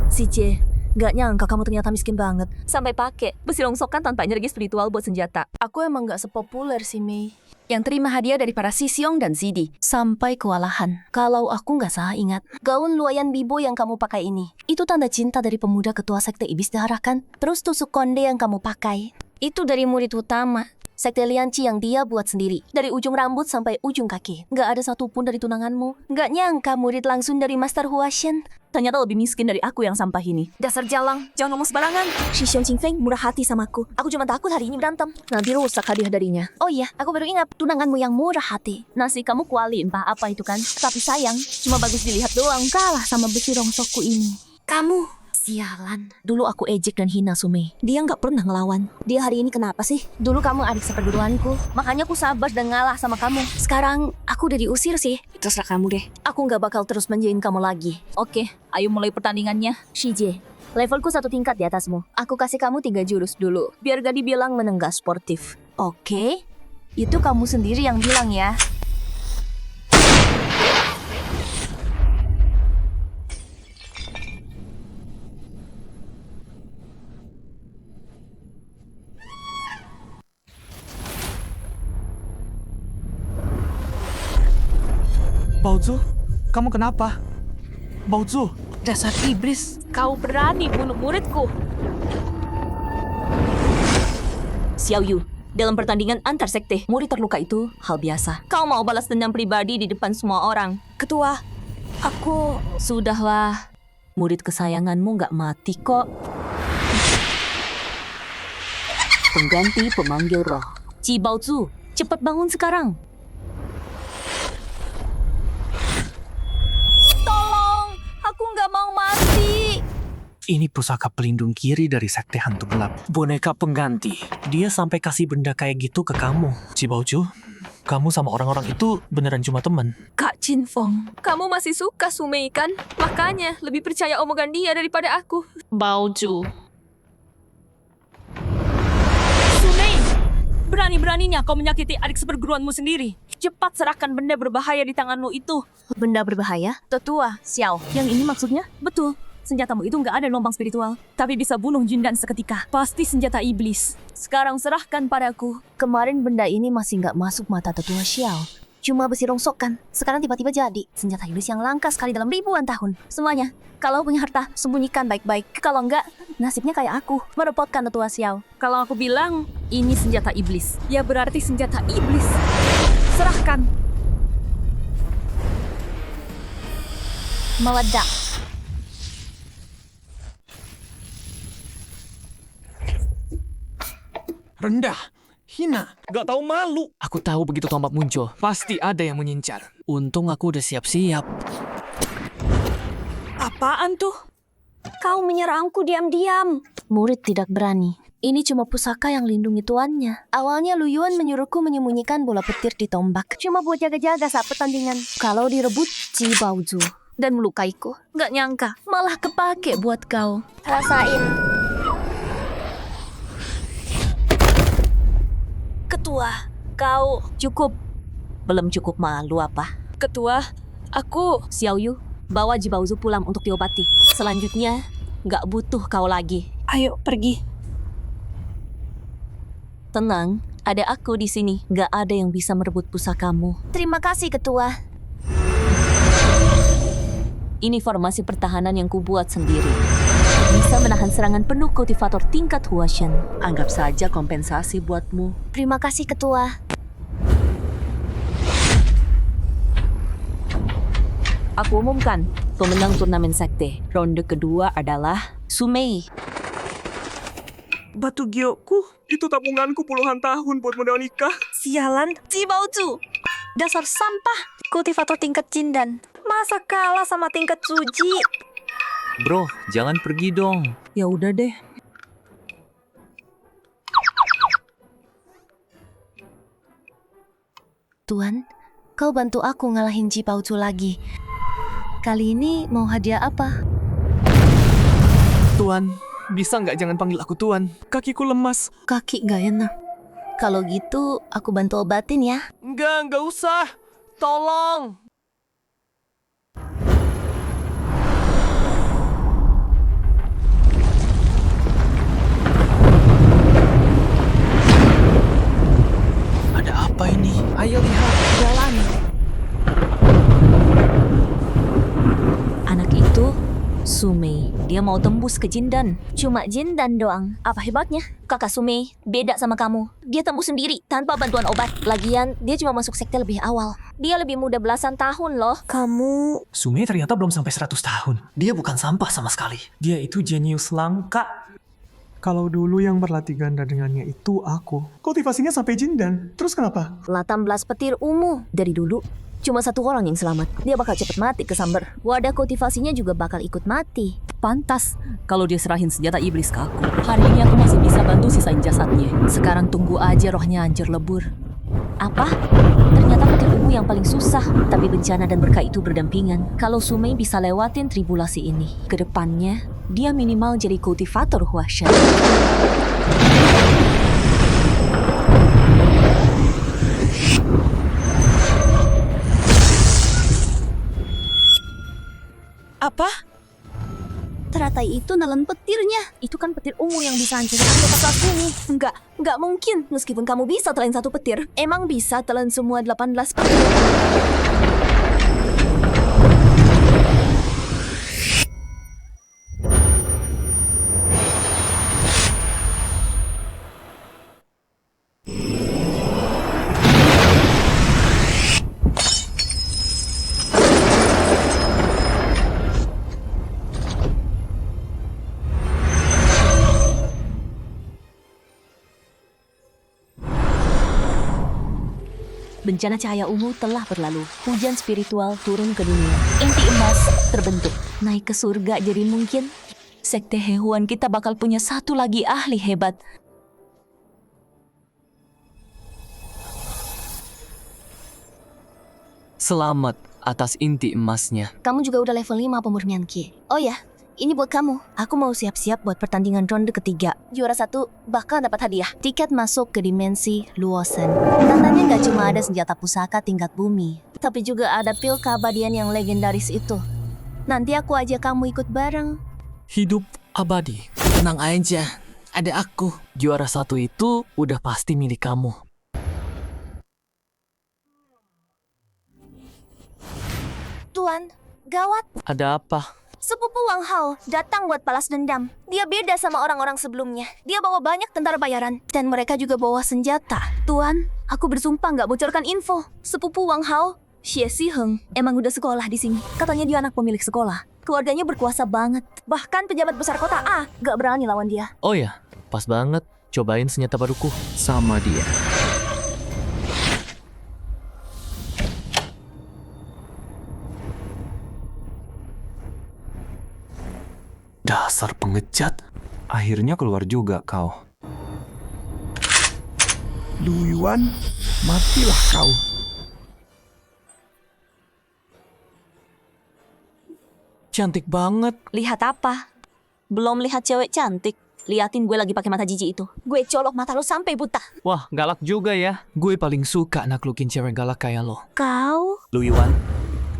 Si C, nggak nyangka kamu ternyata miskin banget. Sampai pakai besi rongsokan tanpa energi spiritual buat senjata. Aku emang nggak sepopuler sih, Mei. Yang terima hadiah dari para Sisyong dan Zidi. Sampai kewalahan. Kalau aku nggak salah ingat, gaun luayan bibo yang kamu pakai ini, itu tanda cinta dari pemuda ketua sekte iblis darah kan? Terus tusuk konde yang kamu pakai, itu dari murid utama sekte Lianci yang dia buat sendiri. Dari ujung rambut sampai ujung kaki. Nggak ada satupun dari tunanganmu. Nggak nyangka murid langsung dari Master Huashen. Ternyata lebih miskin dari aku yang sampah ini. Dasar jalang, jangan ngomong sembarangan. Si Xiong Qingfeng murah hati sama aku. Aku cuma takut hari ini berantem. Nanti rusak hadiah darinya. Oh iya, aku baru ingat tunanganmu yang murah hati. Nasi kamu kuali entah apa itu kan. Tapi sayang, cuma bagus dilihat doang. Kalah sama besi rongsokku ini. Kamu sialan. Dulu aku ejek dan hina Sumei. Dia nggak pernah ngelawan. Dia hari ini kenapa sih? Dulu kamu adik seperguruanku. Makanya aku sabar dan ngalah sama kamu. Sekarang aku udah diusir sih. Terserah kamu deh. Aku nggak bakal terus menjain kamu lagi. Oke, ayo mulai pertandingannya. Shije, levelku 1 tingkat di atasmu. Aku kasih kamu 3 jurus dulu. Biar gak dibilang menenggak sportif. Oke? Itu kamu sendiri yang bilang ya. Baozu, kamu kenapa? Baozu, Dasar iblis. Kau berani bunuh muridku. Xiao Yu, dalam pertandingan antar sekte, murid terluka itu hal biasa. Kau mau balas dendam pribadi di depan semua orang. Ketua, aku... Sudahlah, murid kesayanganmu nggak mati kok. Pengganti pemanggil roh. Ji Baozu, cepat bangun sekarang. Tolong, aku nggak mau mati. ini pusaka pelindung kiri dari sekte hantu gelap. Boneka pengganti. Dia sampai kasih benda kayak gitu ke kamu. Ji Baozu, kamu sama orang-orang itu beneran cuma teman. Kak Jin Fong, kamu masih suka Sumei kan? Makanya lebih percaya omongan dia daripada aku. Baozu. Sumei, berani-beraninya kau menyakiti adik seperguruanmu sendiri. Cepat serahkan benda berbahaya di tanganmu itu. Benda berbahaya? Tetua, Xiao. Yang ini maksudnya? Betul. Senjatamu itu nggak ada lubang spiritual, tapi bisa bunuh jin dan seketika. Pasti senjata iblis. Sekarang serahkan padaku. Kemarin benda ini masih nggak masuk mata Tetua Xiao. Cuma besi rongsokan. Sekarang tiba-tiba jadi senjata iblis yang langka sekali dalam ribuan tahun. Semuanya, kalau punya harta, sembunyikan baik-baik. Kalau enggak, nasibnya kayak aku, merepotkan Tetua Xiao. Kalau aku bilang, ini senjata iblis, ya berarti senjata iblis. Serahkan. Meledak. Rendah, hina, gak tahu malu. Aku tahu begitu tombak muncul, pasti ada yang mengincar. Untung aku udah siap-siap. Apaan tuh? Kau menyerangku diam-diam. Murid tidak berani. Ini cuma pusaka yang lindungi tuannya. Awalnya Lu Yuan menyuruhku menyembunyikan bola petir di tombak. Cuma buat jaga-jaga saat pertandingan. Kalau direbut, Ji Baozu. Dan melukaiku. Gak nyangka, malah kepake buat kau. Rasain. Ketua, kau... Cukup. Belum cukup malu apa? Ketua, aku... Xiao Yu, bawa Ji Baozu pulang untuk diobati. Selanjutnya, gak butuh kau lagi. Ayo, pergi. Tenang, ada aku di sini. Gak ada yang bisa merebut pusakamu. Terima kasih, Ketua. Ini formasi pertahanan yang kubuat sendiri. Bisa menahan serangan penuh kultivator tingkat Huashen. Anggap saja kompensasi buatmu. Terima kasih, Ketua. Aku umumkan, pemenang turnamen sekte ronde kedua adalah Sumei. Batu giokku, itu tabunganku puluhan tahun buat modal nikah. Sialan, Ji Baozu. Dasar sampah. Kultivator tingkat Jindan. Masa kalah sama tingkat Suji? Bro, jangan pergi dong. Ya udah deh. Tuan, kau bantu aku ngalahin Ji Baozu lagi. Kali ini mau hadiah apa? Tuan, bisa nggak jangan panggil aku Tuan? Kakiku lemas. Kaki gak enak. Kalau gitu, aku bantu obatin ya. Nggak usah. Tolong. Ada apa ini? Ayo lihat, jalan. Anak itu Sumei. Dia mau tembus ke Jindan. Cuma Jindan doang. Apa hebatnya? Kakak Sumei beda sama kamu. Dia tembus sendiri tanpa bantuan obat. Lagian, dia cuma masuk sekte lebih awal. Dia lebih muda belasan tahun loh. Kamu... Sumei ternyata belum sampai 100 tahun. Dia bukan sampah sama sekali. Dia itu jenius langka. Kalau dulu yang berlatih ganda dengannya itu aku. Kultivasinya sampai Jindan. Terus kenapa? 18 petir ungu. Dari dulu, cuma satu orang yang selamat. Dia bakal cepet mati kesamber. Wadah kultivasinya juga bakal ikut mati. Pantas kalau dia serahin senjata iblis ke aku. Hari ini aku masih bisa bantu sisain jasadnya. Sekarang tunggu aja rohnya hancur lebur. Apa? Ternyata petir ungu yang paling susah. Tapi bencana dan berkah itu berdampingan. Kalau Sumei bisa lewatin tribulasi ini, kedepannya dia minimal jadi kultivator Huashen. Apa? Teratai itu nelen petirnya. Itu kan petir ungu yang bisa hancurin kapal bumi. Enggak mungkin. Meskipun kamu bisa telan satu petir. Emang bisa telan semua 18 petir. Bencana cahaya ungu telah berlalu. Hujan spiritual turun ke dunia. Inti emas terbentuk. Naik ke surga jadi mungkin. Sekte Hehuan kita bakal punya satu lagi ahli hebat. Selamat atas inti emasnya. Kamu juga udah level 5 pemurnian Ki. Oh ya, ini buat kamu. Aku mau siap-siap buat pertandingan ronde ketiga. Juara 1 bakal dapat hadiah. Tiket masuk ke dimensi Luosen. Tandanya nggak cuma ada senjata pusaka tingkat bumi, tapi juga ada pil keabadian yang legendaris itu. Nanti aku ajak kamu ikut bareng. Hidup abadi. Tenang aja, ada aku. Juara 1 itu udah pasti milik kamu. Tuan, gawat. Ada apa? Sepupu Wang Hao datang buat balas dendam. Dia beda sama orang-orang sebelumnya. Dia bawa banyak tentara bayaran. Dan mereka juga bawa senjata. Tuan, aku bersumpah nggak bocorkan info. Sepupu Wang Hao, Xie Siheng, emang udah sekolah di sini. Katanya dia anak pemilik sekolah. Keluarganya berkuasa banget. Bahkan pejabat besar kota A nggak berani lawan dia. Oh ya, pas banget. Cobain senjata baruku. Sama dia. Dasar pengecat. Akhirnya keluar juga kau. Lu Yuan, matilah kau. Cantik banget. Lihat apa? Belum lihat cewek cantik. Liatin gue lagi pakai mata jijik itu. Gue colok mata lo sampai buta. Wah, galak juga ya. Gue paling suka naklukin cewek galak kayak lo. Kau? Lu Yuan,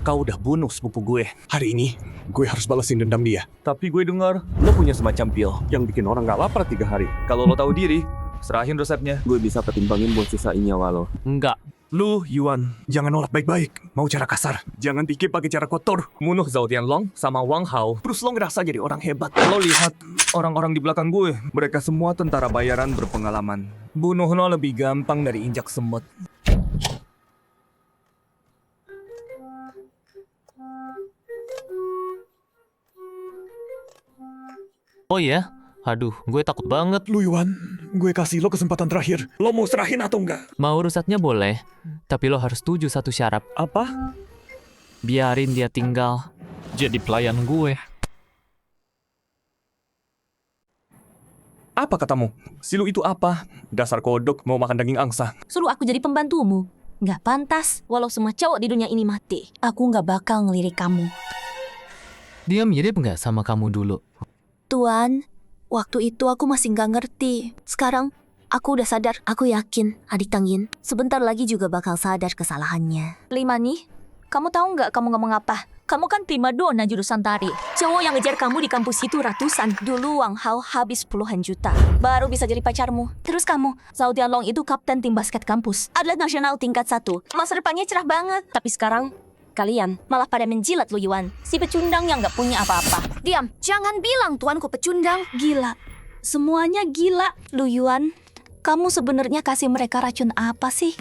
kau udah bunuh sepupu gue. Hari ini, gue harus balesin dendam dia. Tapi gue dengar lo punya semacam pil yang bikin orang gak lapar 3 hari. Kalau lo tahu diri, serahin resepnya. Gue bisa pertimbangin buat sisain nyawa lo. Enggak. Lu, Yuan, jangan nolak baik-baik. Mau cara kasar. Jangan pikir pakai cara kotor. Munuh Zhao Tianlong sama Wang Hao. Terus lo ngerasa jadi orang hebat. Lo lihat orang-orang di belakang gue. Mereka semua tentara bayaran berpengalaman. Bunuhnya lebih gampang dari injak semut. Oh ya? Aduh, gue takut banget. Lu, Yuan, gue kasih lo kesempatan terakhir. Lo mau serahin atau enggak? Mau rusaknya boleh, tapi lo harus setuju satu syarat. Apa? Biarin dia tinggal jadi pelayan gue. Apa katamu? Silu itu apa? Dasar kodok mau makan daging angsa. Suruh aku jadi pembantumu. Nggak pantas, walau semua cowok di dunia ini mati. Aku nggak bakal ngelirik kamu. Dia mirip nggak sama kamu dulu? Tuan, waktu itu aku masih nggak ngerti. Sekarang, aku udah sadar. Aku yakin adik Tangyin sebentar lagi juga bakal sadar kesalahannya. Limani, kamu tahu nggak kamu ngomong apa? Kamu kan primadona jurusan tari. Cowok yang ngejar kamu di kampus itu ratusan. Dulu Wang Hao habis puluhan juta. Baru bisa jadi pacarmu. Terus kamu, Zhao Tianlong itu kapten tim basket kampus. Atlet nasional tingkat 1. Masa depannya cerah banget. Tapi sekarang, kalian malah pada menjilat Lu Yuan. Si pecundang yang nggak punya apa-apa. Diam, jangan bilang tuanku pecundang. Gila. Semuanya gila. Lu Yuan, kamu sebenarnya kasih mereka racun apa sih?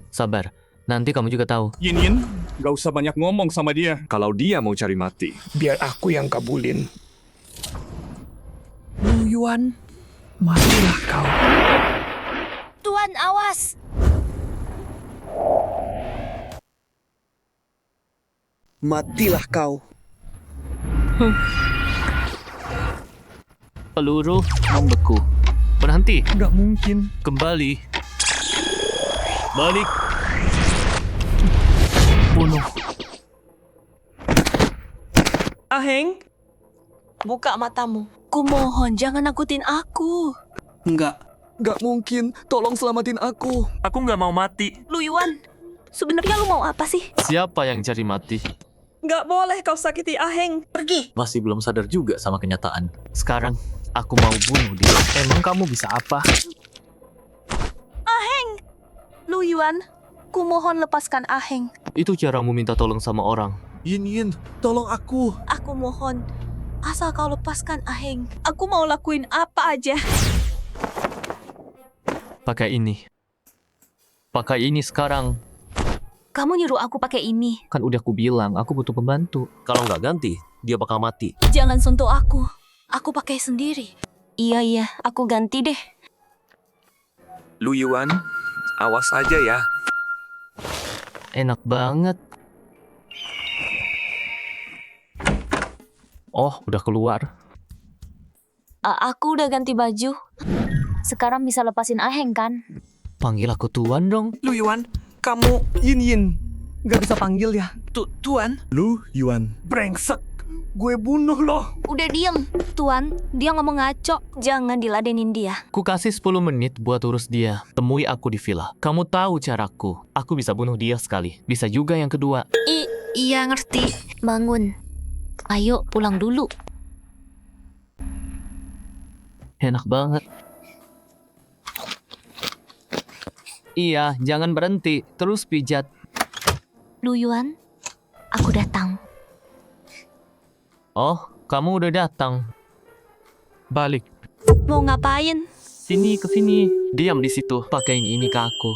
Sabar, nanti kamu juga tahu. Yin, gak usah banyak ngomong sama dia. Kalau dia mau cari mati, Biar aku yang kabulin. Lu Yuan, matilah kau. Tuan, awas! Matilah kau. Peluru membeku. Berhenti. Nggak mungkin. Kembali. Balik. Bunuh. Aheng, Buka matamu. Kumohon, jangan nakutin aku. nggak mungkin. Tolong selamatin aku. Aku nggak mau mati. Lu Yuan, sebenarnya lu mau apa sih? Siapa yang cari mati? Nggak boleh kau sakiti Aheng. Pergi. Masih belum sadar juga sama kenyataan. Sekarang aku mau bunuh dia. Emang kamu bisa apa? Lu Yuan, kumohon lepaskan Aheng. Itu caramu minta tolong sama orang. Yin, tolong aku. Aku mohon, asal kau lepaskan Aheng. Aku mau lakuin apa aja. Pakai ini. Pakai ini sekarang. Kamu nyuruh aku pakai ini. Kan udah aku bilang, aku butuh pembantu. Kalau nggak ganti, dia bakal mati. Jangan sentuh aku. Aku pakai sendiri. Iya, aku ganti deh. Lu, Yuan, awas aja ya. Enak banget. Oh, udah keluar. Aku udah ganti baju. Sekarang bisa lepasin Aheng kan? Panggil aku Tuan dong. Lu Yuan, kamu Yin. Nggak bisa panggil ya. Tuan. Lu, Yuan. Brengsek. Gue bunuh lo. Udah diem. Tuan, dia ngomong ngaco. Jangan diladenin dia. Ku kasih 10 menit buat urus dia. Temui aku di villa. Kamu tahu caraku. Aku bisa bunuh dia sekali. Bisa juga yang kedua. Iya ngerti. Bangun. Ayo pulang dulu. Enak banget. Iya, jangan berhenti. Terus pijat. Lu Yuan, aku datang. Oh, kamu udah datang. Balik. Mau ngapain? Sini, ke sini. Diam di situ. Pakein ini ke aku.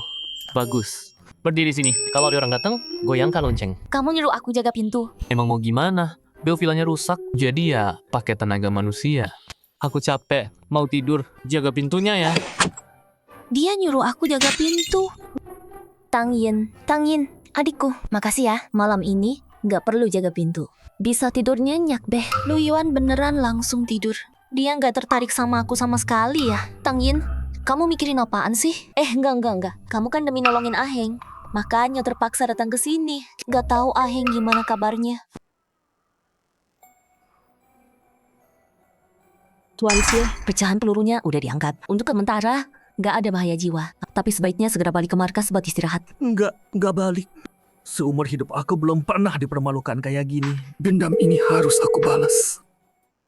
Bagus. Berdiri sini. Kalau ada orang datang, goyangkan lonceng. Kamu nyuruh aku jaga pintu. Emang mau gimana? Bel villanya rusak, jadi ya pakai tenaga manusia. Aku capek, mau tidur. Jaga pintunya ya. Dia nyuruh aku jaga pintu. Tangyin, adikku, makasih ya. Malam ini nggak perlu jaga pintu. Bisa tidur nyenyak, Beh. Lu Yuan beneran langsung tidur. Dia nggak tertarik sama aku sama sekali ya. Tangyin, kamu mikirin apaan sih? Enggak. Kamu kan demi nolongin Aheng. Makanya terpaksa datang ke sini. Gak tahu Aheng gimana kabarnya. Tuan Xie, pecahan pelurunya udah diangkat. Untuk sementara, nggak ada bahaya jiwa. Tapi sebaiknya segera balik ke markas buat istirahat. Nggak balik. Seumur hidup aku belum pernah dipermalukan kayak gini. Dendam ini harus aku balas.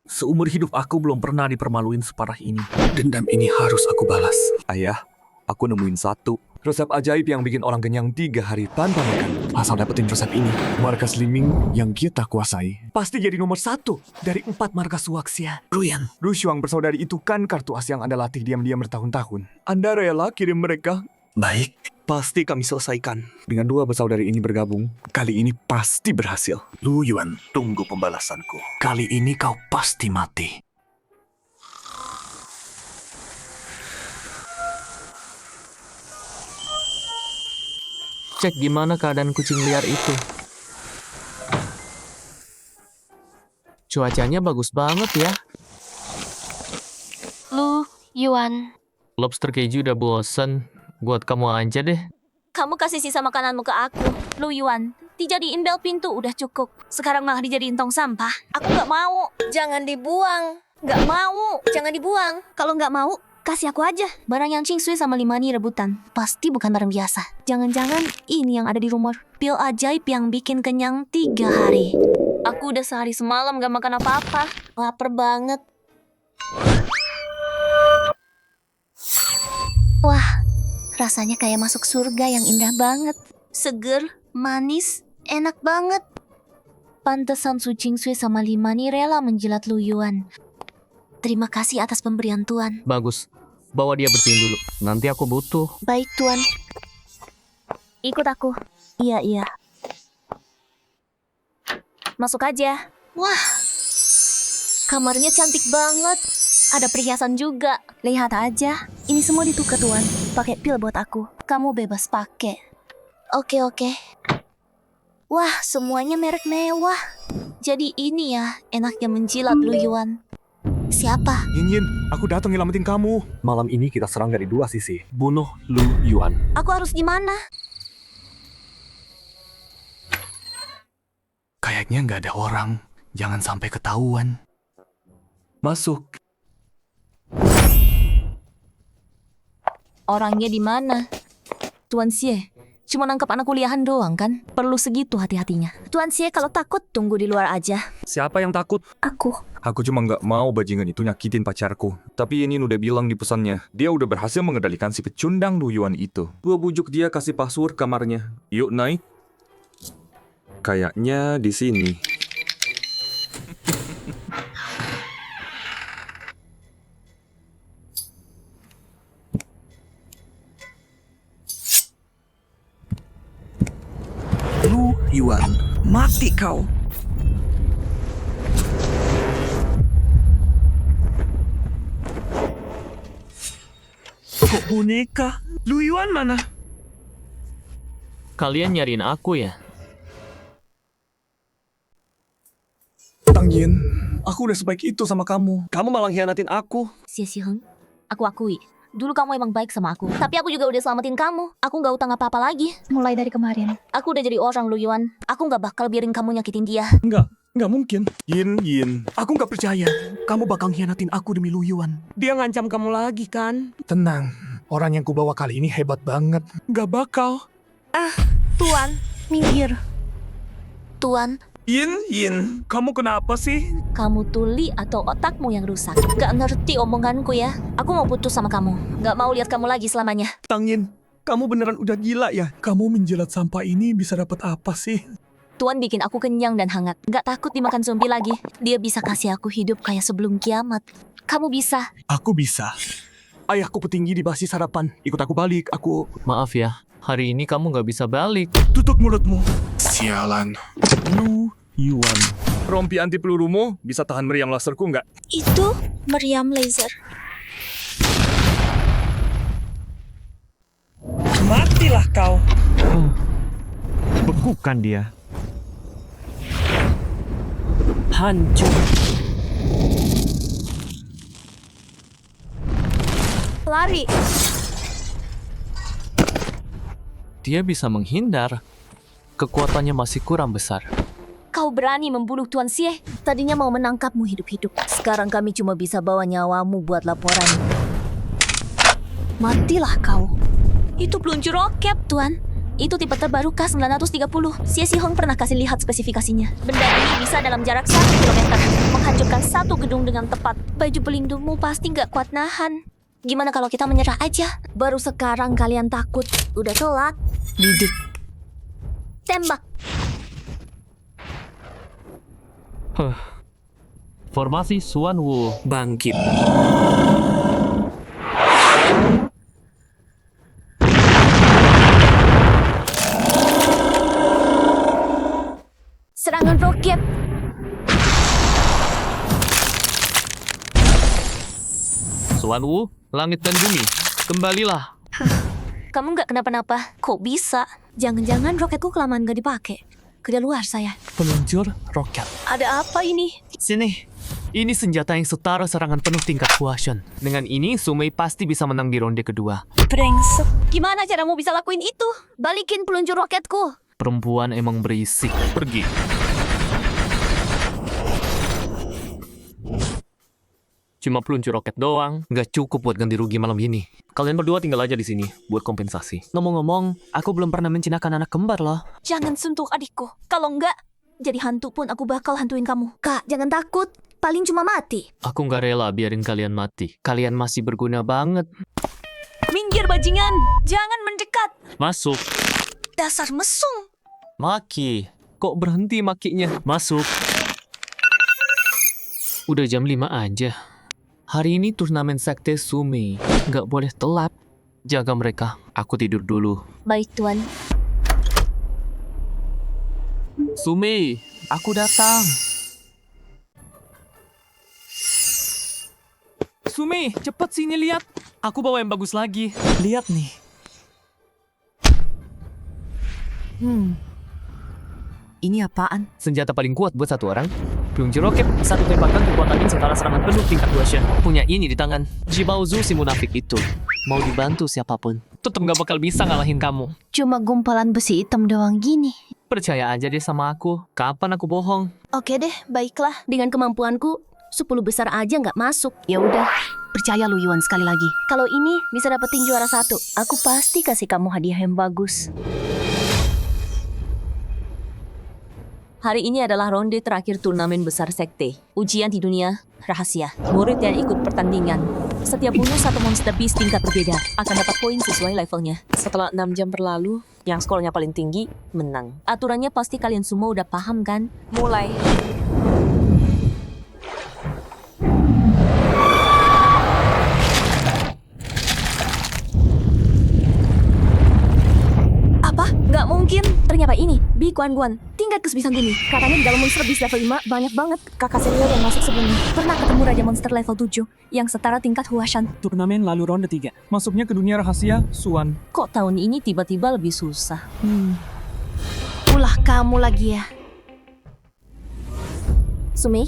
Seumur hidup aku belum pernah dipermaluin separah ini. Dendam ini harus aku balas. Ayah, aku nemuin satu resep ajaib yang bikin orang kenyang 3 hari tanpa makan. Asal dapetin resep ini, markas Liming yang kita kuasai pasti jadi nomor 1 dari 4 markas Wuxia. Ruyan, Rushuang bersaudari itu kan kartu as yang Anda latih diam-diam bertahun-tahun. Anda rela kirim mereka? baik. Pasti kami selesaikan. Dengan 2 bersaudari ini bergabung, kali ini pasti berhasil. Lu Yuan, tunggu pembalasanku. Kali ini kau pasti mati. Cek gimana keadaan kucing liar itu. Cuacanya bagus banget ya. Lu, Yuan. Lobster keju udah bosen. Buat kamu aja deh. Kamu kasih sisa makananmu ke aku. Lu Yuan, dijadiin bel pintu udah cukup. Sekarang malah dijadiin tong sampah. Aku nggak mau. Jangan dibuang. Nggak mau. Jangan dibuang. Kalau nggak mau, kasih aku aja. Barang yang Ching Sui sama Limani rebutan. Pasti bukan barang biasa. Jangan-jangan ini yang ada di rumah. Pil ajaib yang bikin kenyang 3 hari. Aku udah sehari semalam gak makan apa-apa. Lapar banget. Wah, rasanya kayak masuk surga yang indah banget. Seger, manis, enak banget. Pantesan Su Ching Sui sama Limani rela menjilat Lu Yuan. Terima kasih atas pemberian Tuan. Bagus. Bawa dia bersihin dulu. Nanti aku butuh. Baik, Tuan. Ikut aku. Iya. Masuk aja. Wah, kamarnya cantik banget. Ada perhiasan juga. Lihat aja. Ini semua ditukar, Tuan. Pakai pil buat aku. Kamu bebas pakai. Oke. Wah, semuanya merek mewah. Jadi ini ya, enaknya menjilat Lu Yuan. Siapa? Yin, aku datang nyelamatin kamu. Malam ini kita serang dari 2 sisi. Bunuh Lu Yuan. Aku harus gimana? Kayaknya nggak ada orang. Jangan sampai ketahuan. Masuk. Orangnya di mana? Tuan Xie, cuma nangkep anak kuliahan doang kan? Perlu segitu hati-hatinya. Tuan Xie kalau takut tunggu di luar aja. Siapa yang takut? Aku. Aku cuma nggak mau bajingan itu nyakitin pacarku. Tapi Yin udah bilang di pesannya, dia udah berhasil mengendalikan si pecundang Lu Yuan itu. Gua bujuk dia kasih password kamarnya. Yuk naik. Kayaknya di sini. Lu Yuan, mati kau. Kok boneka? Lu Yuan mana? Kalian nyariin aku ya? Tang Yin, aku udah sebaik itu sama kamu. Kamu malah hianatin aku. Xie Xiheng, aku akui. Dulu kamu emang baik sama aku. Tapi aku juga udah selamatin kamu. Aku gak utang apa-apa lagi. Mulai dari kemarin. Aku udah jadi orang, Lu Yuan. Aku gak bakal biarin kamu nyakitin dia. Nggak mungkin. Yin, aku nggak percaya. Kamu bakal hianatin aku demi Lu Yuan. Dia ngancam kamu lagi kan? Tenang, orang yang kubawa kali ini hebat banget. Nggak bakal. Tuan, minggir. Tuan, Yin, kamu kenapa sih? kamu tuli atau otakmu yang rusak? Gak ngerti omonganku ya. Aku mau putus sama kamu. Gak mau lihat kamu lagi selamanya. Tang Yin, kamu beneran udah gila ya? Kamu menjilat sampah ini bisa dapat apa sih? Tuan bikin aku kenyang dan hangat. Gak takut dimakan zombie lagi. Dia bisa kasih aku hidup kayak sebelum kiamat. Kamu bisa. Aku bisa. Ayahku petinggi di basis sarapan. Ikut aku balik. Aku... Maaf ya, hari ini kamu gak bisa balik. Tutup mulutmu. Sialan. Lu Yuan. Rompi anti pelurumu bisa tahan meriam laserku nggak? Itu meriam laser. Matilah kau. Bekukan dia. Hancur. Lari. Dia bisa menghindar. Kekuatannya masih kurang besar. Kau berani membunuh Tuan Xie? Tadinya mau menangkapmu hidup-hidup. Sekarang kami cuma bisa bawa nyawamu buat laporan. Matilah kau. Itu peluncur roket, Tuan. Itu tipe terbaru K930. Xie Xihong pernah kasih lihat spesifikasinya. Benda ini bisa dalam jarak 1 km menghancurkan 1 satu gedung dengan tepat. Baju pelindungmu pasti nggak kuat nahan. Gimana kalau kita menyerah aja? Baru sekarang kalian takut. Udah telat. Bidik. Tembak. Formasi Suan Wu. Bangkit. Serangan roket. Suan Wu, langit dan bumi. Kembalilah. Kamu nggak kenapa-napa. Kok bisa? Jangan-jangan roketku kelamaan nggak dipakai. Kedaluar saya. Peluncur roket. Ada apa ini? Sini. Ini senjata yang setara serangan penuh tingkat Huashen. Dengan ini, Sumei pasti bisa menang di ronde kedua. Brengsek. Gimana caramu bisa lakuin itu? Balikin peluncur roketku. Perempuan emang berisik. Pergi. Cuma peluncur roket doang, nggak cukup buat ganti rugi malam ini. Kalian berdua tinggal aja di sini buat kompensasi. Ngomong-ngomong, aku belum pernah menjinakkan anak kembar loh. Jangan sentuh adikku. Kalau enggak, jadi hantu pun aku bakal hantuin kamu. Kak, jangan takut. Paling cuma mati. Aku nggak rela biarin kalian mati. Kalian masih berguna banget. Minggir bajingan. Jangan mendekat. Masuk. Dasar mesum. Maki. Kok berhenti makinya? Masuk. Udah jam 5 aja. Hari ini turnamen sekte Sumei. Nggak boleh telat. Jaga mereka. Aku tidur dulu. Baik, Tuan. Sumei, aku datang. Sumei, cepet sini lihat. Aku bawa yang bagus lagi. Lihat nih. Ini apaan? Senjata paling kuat buat satu orang. Peluncur roket, satu tembakan kekuatannya setara serangan penuh tingkat Huashen. Punya ini di tangan. Jibaozu si munafik itu. Mau dibantu siapapun. Tetep gak bakal bisa ngalahin kamu. Cuma gumpalan besi hitam doang gini. Percaya aja deh sama aku. Kapan aku bohong? Oke deh, baiklah. Dengan kemampuanku, 10 besar aja nggak masuk. Ya udah. Percaya lu Yuan sekali lagi. Kalau ini bisa dapetin juara 1, aku pasti kasih kamu hadiah yang bagus. Hari ini adalah ronde terakhir turnamen besar sekte. Ujian di dunia rahasia. Murid yang ikut pertandingan. Setiap bunuh satu monster beast tingkat berbeda akan dapat poin sesuai levelnya. Setelah 6 jam berlalu, yang skornya paling tinggi menang. Aturannya pasti kalian semua udah paham kan? Mulai. Apa? Nggak mungkin. Ternyata ini, Bi Guan Guan. Tingkat kesebisan gini. Katanya di dalam monster beast level 5 banyak banget. Kakak senior yang masuk sebelumnya pernah ketemu Raja Monster level 7 yang setara tingkat Huashen. Turnamen lalu ronde 3. Masuknya ke dunia rahasia, Suan. Kok tahun ini tiba-tiba lebih susah? Ulah kamu lagi ya. Sumei,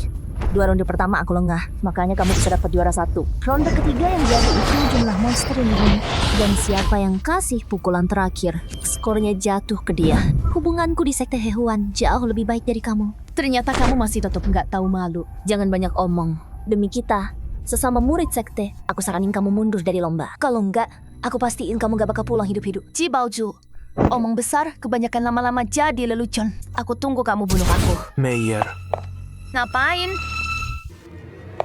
2 ronde pertama aku lengah, makanya kamu bisa dapat juara 1. Ronde ketiga yang jadi itu jumlah monster yang dibunuh. Dan siapa yang kasih pukulan terakhir, skornya jatuh ke dia. Hubunganku di sekte Hehuan jauh lebih baik dari kamu. Ternyata kamu masih tetap nggak tahu malu. Jangan banyak omong. Demi kita, sesama murid sekte, aku saranin kamu mundur dari lomba. Kalau enggak, aku pastiin kamu gak bakal pulang hidup-hidup. Jibaozu, omong besar kebanyakan lama-lama jadi lelucon. Aku tunggu kamu bunuh aku. Meyer. Ngapain?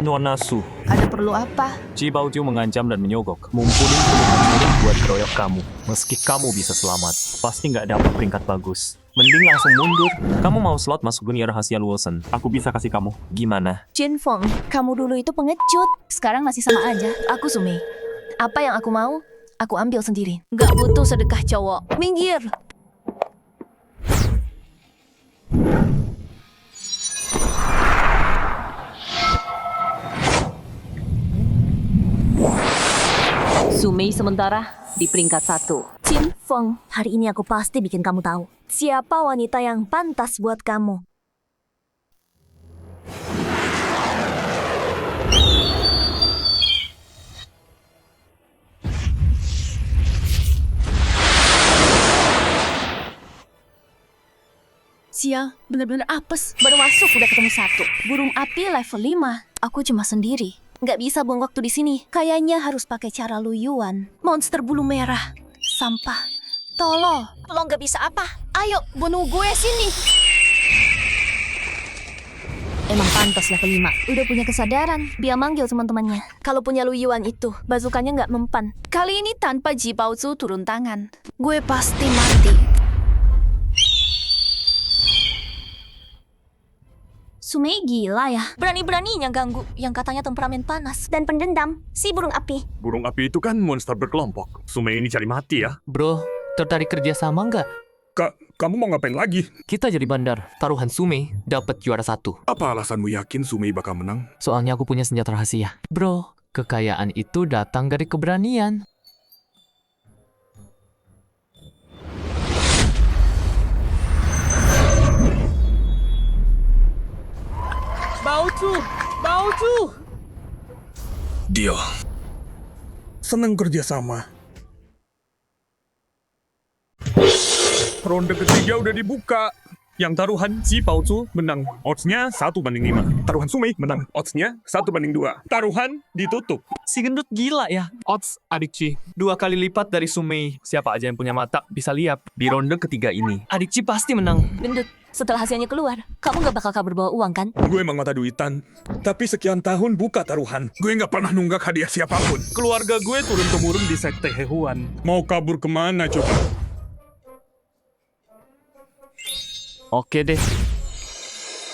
Nona Su. Ada perlu apa? Jibaozu mengancam dan menyogok. Ngumpulin murid buat keroyok kamu. Meski kamu bisa selamat, pasti nggak dapat peringkat bagus. Mending langsung mundur. Kamu mau slot masuk dunia rahasia Luosen? Aku bisa kasih kamu. Gimana? Jin Feng, kamu dulu itu pengecut. Sekarang masih sama aja. Aku Sumei. Apa yang aku mau, aku ambil sendiri. Gak butuh sedekah cowok. Minggir! Sumei sementara di peringkat 1. Jin Feng, hari ini aku pasti bikin kamu tahu. Siapa wanita yang pantas buat kamu? Sia, bener-bener apes. Baru masuk udah ketemu 1. Burung api level 5. Aku cuma sendiri. Nggak bisa buang waktu di sini. Kayaknya harus pakai cara Lu Yuan. Monster bulu merah. Sampah. Tolol. Lo nggak bisa apa? Ayo, bunuh gue sini. emang pantas level 5. Udah punya kesadaran, biar manggil teman-temannya. Kalau punya Lu Yuan itu, bazukanya nggak mempan. Kali ini tanpa Ji Baozu turun tangan, gue pasti mati. Sumei gila ya. Berani-beraninya ganggu yang katanya temperamen panas. Dan pendendam, si burung api. Burung api itu kan monster berkelompok. Sumei ini cari mati ya. Bro, tertarik kerja sama nggak? Kamu mau ngapain lagi? Kita jadi bandar. Taruhan Sumei dapat juara 1. Apa alasanmu yakin Sumei bakal menang? Soalnya aku punya senjata rahasia. Bro, kekayaan itu datang dari keberanian. Baozu! Dia senang kerja sama. Ronde ketiga udah dibuka. Yang taruhan Ji Baozu menang. Oddsnya 1/5. Taruhan Sumei menang. Oddsnya 1/2. Taruhan ditutup. Si gendut gila ya. Odds Adik Ci 2 kali lipat dari Sumei. Siapa aja yang punya mata bisa lihat. Di ronde ketiga ini, Adik Ci pasti menang. Gendut, setelah hasilnya keluar, kamu gak bakal kabur bawa uang kan? Gue emang mata duitan. Tapi sekian tahun buka taruhan. Gue nggak pernah nunggak hadiah siapapun. Keluarga gue turun-temurun di sekte Hehuan. Mau kabur kemana coba? Oke deh,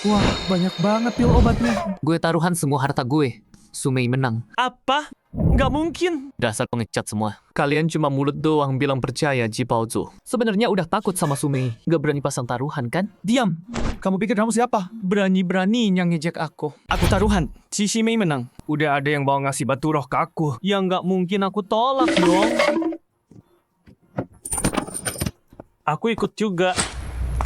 Wah, banyak banget pil obatnya. gue taruhan semua harta gue. Sumei menang. Apa? Nggak mungkin. Dasar pengecat semua. Kalian cuma mulut doang bilang percaya Ji Baozu. Sebenarnya udah takut sama Sumei. Gak berani pasang taruhan kan? Diam. Kamu pikir kamu siapa? Berani-beraninya ngejek aku. Aku taruhan. Si Shimei menang. Udah ada yang bawa ngasih batu roh ke aku. Ya nggak mungkin aku tolak dong. Aku ikut juga.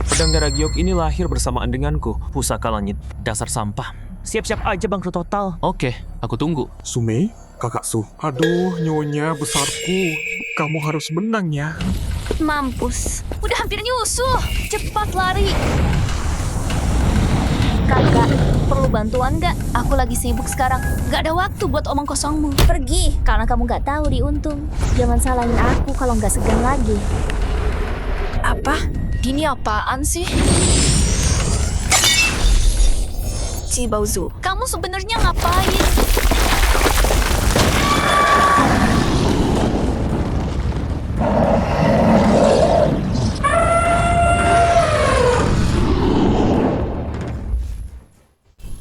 Pedang darah giok ini lahir bersamaan denganku. Pusaka langit. Dasar sampah. Siap-siap aja bangkrut total. Oke, aku tunggu. Sumei, kakak Su. Aduh, nyonya besarku. Kamu harus menang ya. Mampus. Udah hampir nyusuh. Cepat lari. Kakak, perlu bantuan nggak? Aku lagi sibuk sekarang. Nggak ada waktu buat omong kosongmu. Pergi. Karena kamu nggak tahu diuntung. Jangan salahin aku kalau nggak segan lagi. Apa? Gini apaan sih? Ji Baozu, kamu sebenarnya ngapain?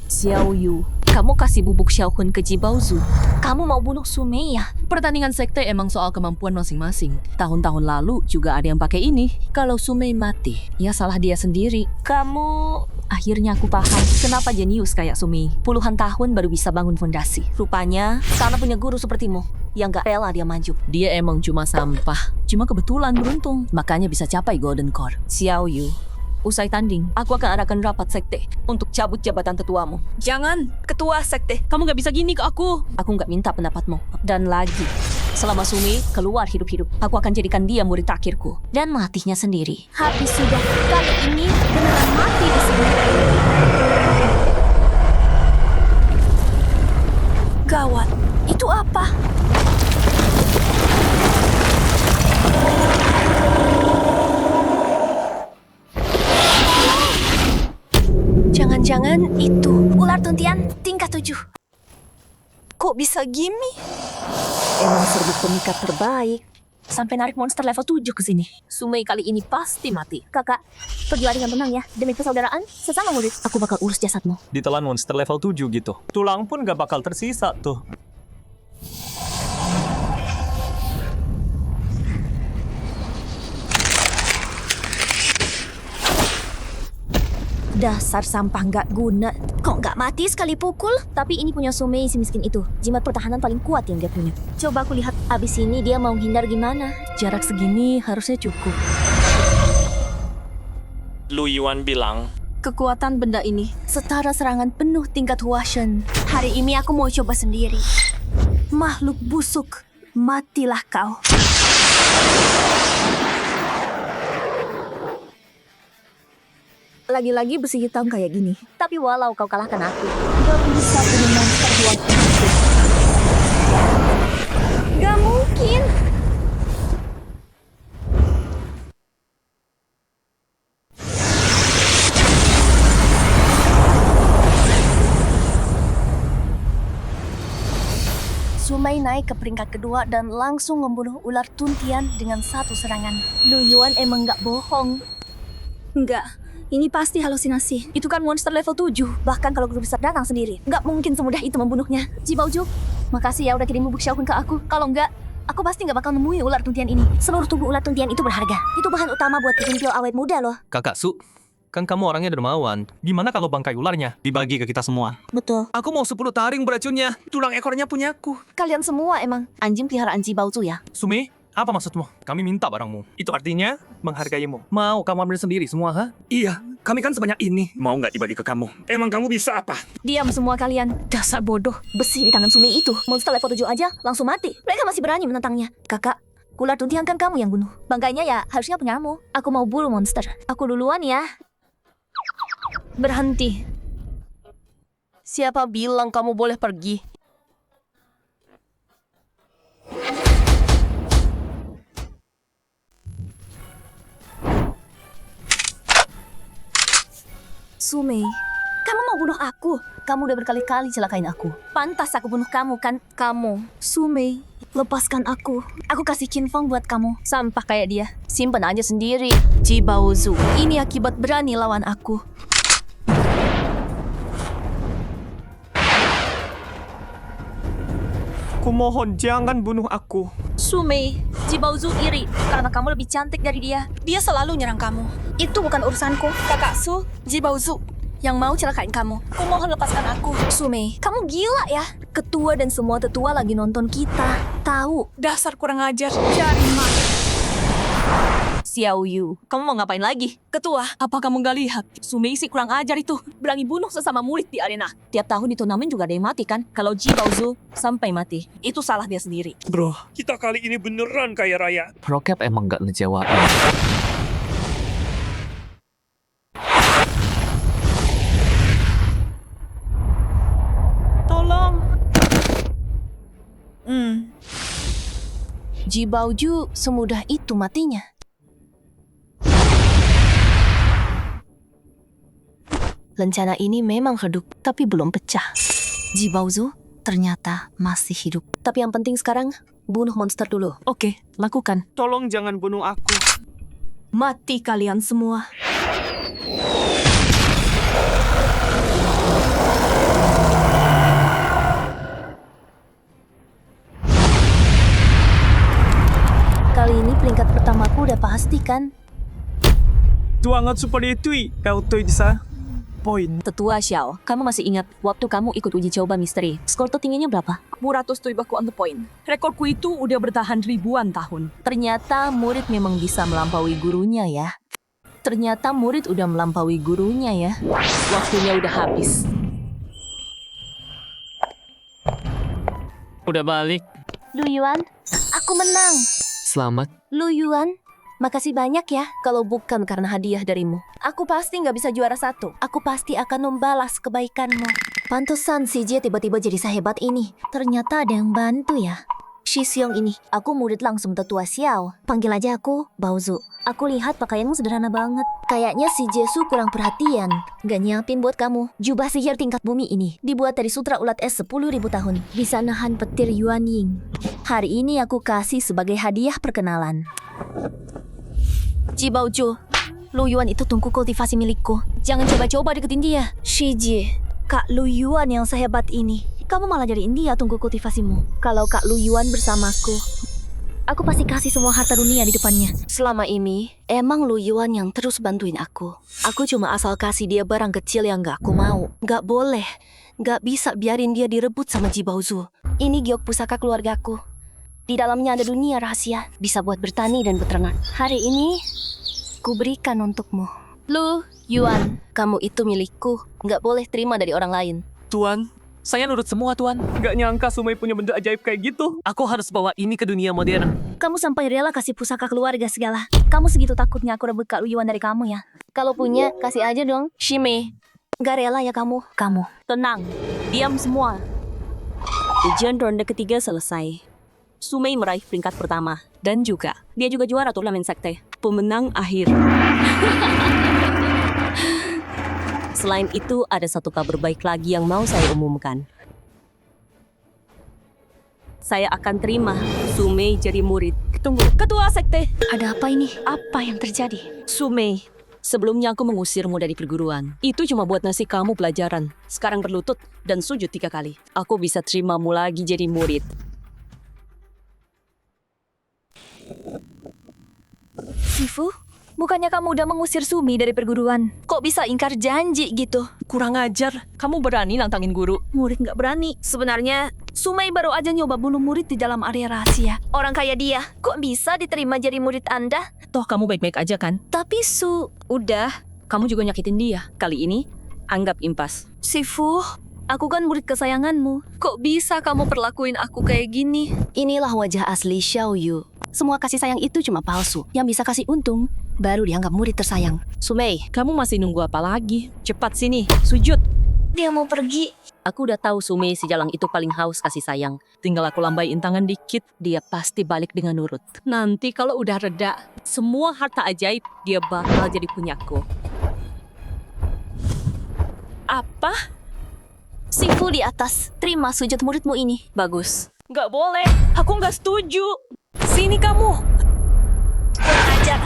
Xiao Yu, kamu kasih bubuk Xiaohun ke Ji Baozu. Kamu mau bunuh Sumei ya? Pertandingan sekte emang soal kemampuan masing-masing. Tahun-tahun lalu juga ada yang pakai ini. Kalau Sumei mati, ya salah dia sendiri. Akhirnya aku paham kenapa jenius kayak Sumei puluhan tahun baru bisa bangun fondasi. Rupanya karena punya guru sepertimu yang gak rela dia maju. Dia emang cuma sampah. Cuma kebetulan beruntung, makanya bisa capai Golden Core. Xiao Yu, usai tanding, aku akan adakan rapat sekte untuk cabut jabatan tetuamu. Jangan, ketua sekte. Kamu gak bisa gini ke aku. Aku nggak minta pendapatmu. Dan lagi, selama Sumei keluar hidup-hidup, aku akan jadikan dia murid takhirku dan matinya sendiri. Habis sudah. Kali ini beneran mati di sini. Gawat, itu apa? Jangan-jangan itu ular tuntian tingkat 7. Kok bisa gini? Emang serbuk pemikat terbaik. Sampai narik monster level 7 ke sini. Sumei kali ini pasti mati. Kakak, pergilah dengan tenang ya. Demi persaudaraan, sesama murid. Aku bakal urus jasadmu. Ditelan monster level 7 gitu. Tulang pun gak bakal tersisa tuh. Dasar sampah nggak guna. Kok nggak mati sekali pukul? Tapi ini punya Sumei si miskin itu. Jimat pertahanan paling kuat yang dia punya. Coba aku lihat abis ini dia mau menghindar gimana. Jarak segini harusnya cukup. Lu Yuan bilang, Kekuatan benda ini Setara serangan penuh tingkat Huashen. Hari ini aku mau coba sendiri. Makhluk busuk, matilah kau. Lagi-lagi besi hitam kayak gini. Tapi walau kau kalahkan aku, gak bisa punya monster buat itu. Gak mungkin. Sumei naik ke peringkat kedua dan langsung membunuh ular tuntian dengan satu serangan. Lu Yuan emang nggak bohong. Enggak, ini pasti halusinasi. Itu kan monster level 7. Bahkan kalau guru besar datang sendiri, nggak mungkin semudah itu membunuhnya. Ji Baoju, makasih ya udah kirim bubuk Xiaohun ke aku. Kalau nggak, aku pasti nggak bakal nemuin ular tuntian ini. Seluruh tubuh ular tuntian itu berharga. Itu bahan utama buat bikin pil awet muda loh. Kakak Su, kan kamu orangnya dermawan. Gimana kalau bangkai ularnya dibagi ke kita semua? Betul. Aku mau 10 taring beracunnya. Tulang ekornya punyaku. Kalian semua emang anjing peliharaan Ji Baozu ya? Sumi, apa maksudmu? Kami minta barangmu. Itu artinya menghargaimu. Mau kamu ambil sendiri semua, ha? Iya, kami kan sebanyak ini. Mau nggak dibagi ke kamu? Emang kamu bisa apa? Diam semua kalian. Dasar bodoh. Besi di tangan Sumi itu. Monster level 7 aja langsung mati. Mereka masih berani menentangnya. Kakak, ular tuntian kan kamu yang bunuh. Bangkainya ya harusnya punyamu. Aku mau buru monster. Aku duluan ya. Berhenti. Siapa bilang kamu boleh pergi? Sumei, kamu mau bunuh aku? Kamu udah berkali-kali celakain aku. Pantas aku bunuh kamu kan? Kamu. Sumei, lepaskan aku. Aku kasih Qinfeng buat kamu. Sampah kayak dia. Simpen aja sendiri. Ji Baozu, ini akibat berani lawan aku. Kumohon jangan bunuh aku. Sumei, Ji Baozu iri karena kamu lebih cantik dari dia. Dia selalu nyerang kamu. Itu bukan urusanku. Kakak Su, Ji Baozu, yang mau celakain kamu. Kumohon lepaskan aku. Sumei, kamu gila ya? Ketua dan semua tetua lagi nonton kita. Tahu. Dasar kurang ajar. Cari mati. Xiao Yu, kamu mau ngapain lagi? Ketua, Apa kamu gak lihat? Sumei si kurang ajar itu berani bunuh sesama murid di arena. Tiap tahun di turnamen juga ada yang mati kan? Kalau Ji Baozu sampai mati, itu salah dia sendiri. Bro, kita kali ini beneran kaya raya. Rokep emang gak ngejawab. tolong. Ji Baozu semudah itu matinya. Lencana ini memang redup, tapi belum pecah. Ji Baozu ternyata masih hidup. Tapi yang penting sekarang, bunuh monster dulu. Oke, lakukan. Tolong jangan bunuh aku. Mati kalian semua. Kali ini peringkat pertamaku udah pasti kan? Tuangat seperti itu, kau tuh bisa. Poin. Tetua Xiao, kamu masih ingat waktu kamu ikut uji coba misteri? Skor tertingginya berapa? 100 on the point. Rekorku itu udah bertahan ribuan tahun. Ternyata murid memang bisa melampaui gurunya ya. Ternyata murid udah melampaui gurunya ya. Waktunya udah habis. Udah balik. Lu Yuan, aku menang. Selamat. Lu Yuan, makasih banyak ya. Kalau bukan karena hadiah darimu, aku pasti nggak bisa juara 1. Aku pasti akan membalas kebaikanmu. Pantesan si Jie tiba-tiba jadi sehebat ini. Ternyata ada yang bantu ya. Shi Xiong ini, aku murid langsung tetua Xiao. Panggil aja aku Baozu. Aku lihat pakaianmu sederhana banget. Kayaknya si Jesu kurang perhatian. Gak nyiapin buat kamu. Jubah sihir tingkat bumi ini dibuat dari sutra ulat es 10.000 tahun. Bisa nahan petir Yuan Ying. Hari ini aku kasih sebagai hadiah perkenalan. Ji Baozu, Lu Yuan itu tungku kultivasi milikku. Jangan coba-coba deketin dia. Shi Ji, Kak Lu Yuan yang sehebat ini. Kamu malah jadiin dia tungku kultivasimu. Kalau Kak Lu Yuan bersamaku, aku pasti kasih semua harta dunia di depannya. Selama ini, emang Lu Yuan yang terus bantuin aku. Aku cuma asal kasih dia barang kecil yang gak aku mau. Gak boleh. Gak bisa biarin dia direbut sama Ji Baozu. Ini giok pusaka keluargaku. Di dalamnya ada dunia rahasia. Bisa buat bertani dan beternak. Hari ini, ku berikan untukmu. Lu Yuan, kamu itu milikku. Gak boleh terima dari orang lain. Tuan, Saya nurut semua, Tuan. gak nyangka Sumei punya benda ajaib kayak gitu. Aku harus bawa ini ke dunia modern. Kamu sampai rela kasih pusaka keluarga segala. Kamu segitu takutnya aku rebut Kak Lu Yuan dari kamu ya? Kalau punya, kasih aja dong. Shime, gak rela ya kamu? Kamu. Tenang, diam semua. Ujian ronde ketiga selesai. Sumei meraih peringkat pertama. Dan juga, dia juga juara turnamen sekte. Pemenang akhir. Selain itu, ada satu kabar baik lagi yang mau saya umumkan. saya akan terima Sumei jadi murid. Tunggu, ketua sekte. Ada apa ini? Apa yang terjadi? Sumei, sebelumnya aku mengusirmu dari perguruan. Itu cuma buat ngasih kamu pelajaran. Sekarang berlutut dan sujud 3 kali. Aku bisa terimamu lagi jadi murid. Shifu, bukannya kamu udah mengusir Sumi dari perguruan? Kok bisa ingkar janji gitu? Kurang ajar, kamu berani nantangin guru. Murid nggak berani. Sebenarnya, Sumei baru aja nyoba bunuh murid di dalam area rahasia. Orang kayak dia, kok bisa diterima jadi murid Anda? Toh kamu baik-baik aja kan? Tapi Udah, kamu juga nyakitin dia. Kali ini, anggap impas. Shifu, aku kan murid kesayanganmu. Kok bisa kamu perlakuin aku kayak gini? Inilah wajah asli Xiao Yu. Semua kasih sayang itu cuma palsu. Yang bisa kasih untung, baru dianggap murid tersayang. Sumei, kamu masih nunggu apa lagi? Cepat sini, sujud. Dia mau pergi. Aku udah tahu Sumei si jalang itu paling haus kasih sayang. Tinggal aku lambaiin tangan dikit, dia pasti balik dengan nurut. Nanti kalau udah reda, semua harta ajaib dia bakal jadi punyaku. Apa? Shifu di atas, terima sujud muridmu ini. Bagus. Nggak boleh. Aku nggak setuju. Sini kamu. Kurang ajar.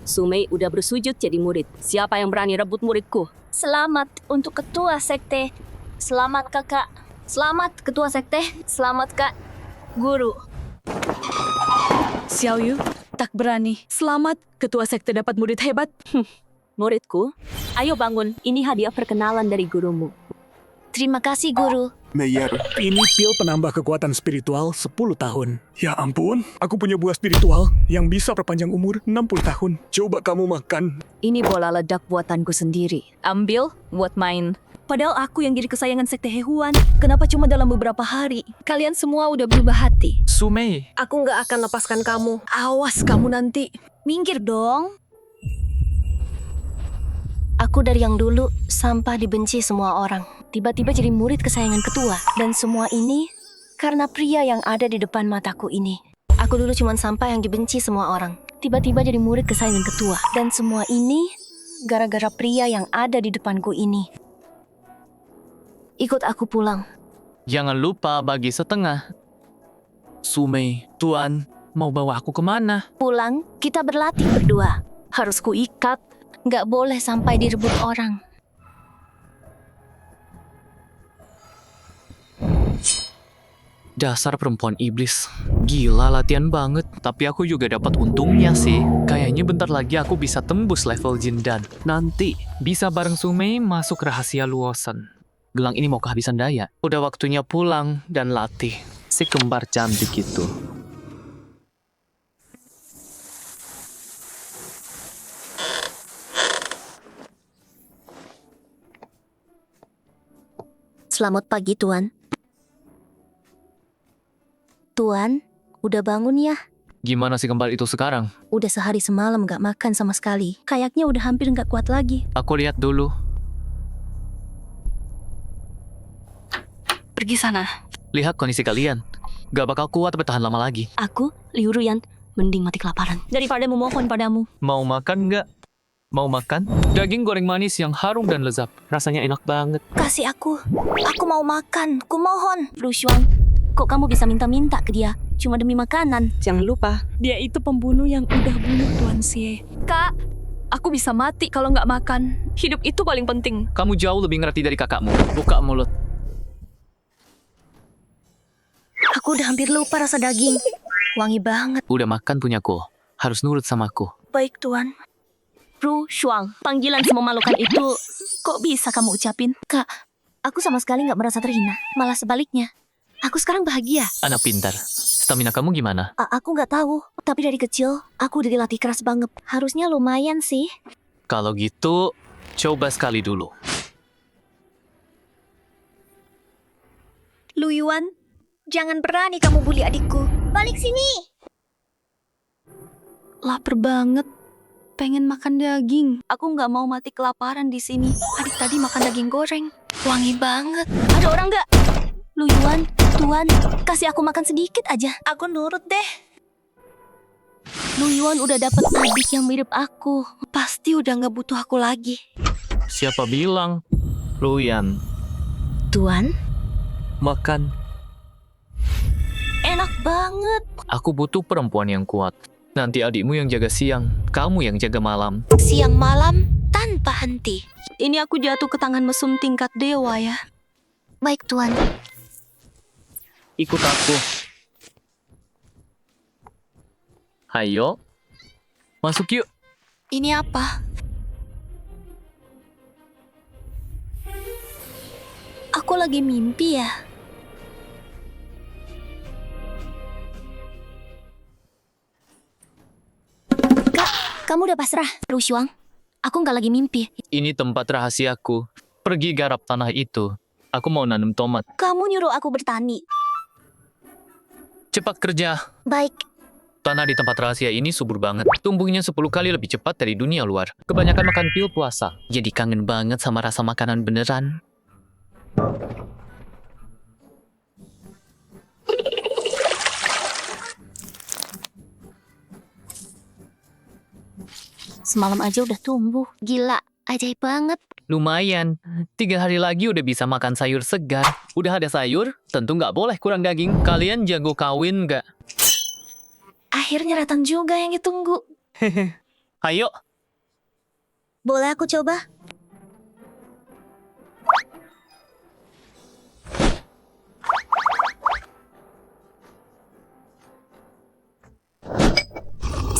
Sumei udah bersujud jadi murid. Siapa yang berani rebut muridku? Selamat untuk ketua sekte. Selamat kakak. Selamat ketua sekte. Selamat kak. Guru. Xiao Yu, tak berani. Selamat, ketua sekte dapat murid hebat. Muridku, ayo bangun. Ini hadiah perkenalan dari gurumu. Terima kasih guru. Meyer, ini pil penambah kekuatan spiritual 10 tahun. Ya ampun, aku punya buah spiritual yang bisa perpanjang umur 60 tahun. Coba kamu makan. Ini bola ledak buatanku sendiri. Ambil, buat main. Padahal aku yang jadi kesayangan sekte Hehuan. Kenapa cuma dalam beberapa hari? Kalian semua udah berubah hati. Sumei, Aku nggak akan lepaskan kamu. Awas kamu nanti. Minggir dong. Aku dari yang dulu sampah dibenci semua orang. Tiba-tiba jadi murid kesayangan ketua. Dan semua ini karena pria yang ada di depan mataku ini. Aku dulu cuma sampah yang dibenci semua orang. Tiba-tiba jadi murid kesayangan ketua. Dan semua ini gara-gara pria yang ada di depanku ini. Ikut aku pulang. Jangan lupa bagi setengah. Sumei, Tuan, mau bawa aku kemana? Pulang, kita berlatih berdua. Harus kuikat. Nggak boleh sampai direbut orang. Dasar perempuan iblis. Gila latihan banget. Tapi aku juga dapat untungnya sih. Kayaknya bentar lagi aku bisa tembus level Jindan. Nanti bisa bareng Sumei masuk rahasia Luosan. Gelang ini mau kehabisan daya. Udah waktunya pulang dan latih. Si kembar cantik itu. Selamat pagi, Tuan. Tuan, udah bangun ya? Gimana si kembar itu sekarang? Udah sehari semalam gak makan sama sekali. Kayaknya udah hampir gak kuat lagi. Aku lihat dulu. Pergi sana. Lihat kondisi kalian. Gak bakal kuat bertahan lama lagi. Aku, Liu Ruyan, mending mati kelaparan. Daripada memohon padamu. Mau makan nggak? Mau makan? Daging goreng manis yang harum dan lezat. Rasanya enak banget. Kasih aku mau makan, kumohon. Lu Shuang, kok kamu bisa minta-minta ke dia? Cuma demi makanan. Jangan lupa, Dia itu pembunuh yang udah bunuh Tuan Xie. Kak, aku bisa mati kalau nggak makan. Hidup itu paling penting. Kamu jauh lebih ngerti dari kakakmu. Buka mulut. Aku udah hampir lupa rasa daging. Wangi banget. Udah makan punyaku. Harus nurut sama aku. Baik, Tuan. Ru Shuang, panggilan sememalukan itu kok bisa kamu ucapin? Kak, aku sama sekali nggak merasa terhina. Malah sebaliknya. Aku sekarang bahagia. Anak pintar. Stamina kamu gimana? Aku nggak tahu. Tapi dari kecil, aku udah dilatih keras banget. Harusnya lumayan sih. Kalau gitu, coba sekali dulu. Lu Yuan, jangan berani kamu bully adikku. Balik sini. Lapar banget. Pengen makan daging. Aku nggak mau mati kelaparan di sini. Adik tadi makan daging goreng. Wangi banget. Ada orang nggak? Lu Yuan, Tuan, kasih aku makan sedikit aja. Aku nurut deh. Lu Yuan udah dapet adik yang mirip aku. Pasti udah nggak butuh aku lagi. Siapa bilang? Luyan. Tuan, Makan. Enak banget. Aku butuh perempuan yang kuat. Nanti adikmu yang jaga siang, kamu yang jaga malam. Siang malam tanpa henti. Ini aku jatuh ke tangan mesum tingkat dewa ya. Baik, Tuan. Ikut aku. Hayo. Masuk yuk. Ini apa? Aku lagi mimpi ya. Kak, kamu udah pasrah, Lu Xuang? Aku nggak lagi mimpi. Ini tempat rahasiaku. Pergi garap tanah itu. Aku mau nanam tomat. Kamu nyuruh aku bertani. Cepat kerja. Baik. Tanah di tempat rahasia ini subur banget. Tumbuhnya 10 kali lebih cepat dari dunia luar. Kebanyakan makan pil puasa. Jadi kangen banget sama rasa makanan beneran. Semalam aja udah tumbuh. Gila, ajaib banget. Lumayan. 3 hari lagi udah bisa makan sayur segar. Udah ada sayur, tentu nggak boleh kurang daging. Kalian jago kawin nggak? Akhirnya datang juga yang ditunggu. Ayo. Boleh aku coba?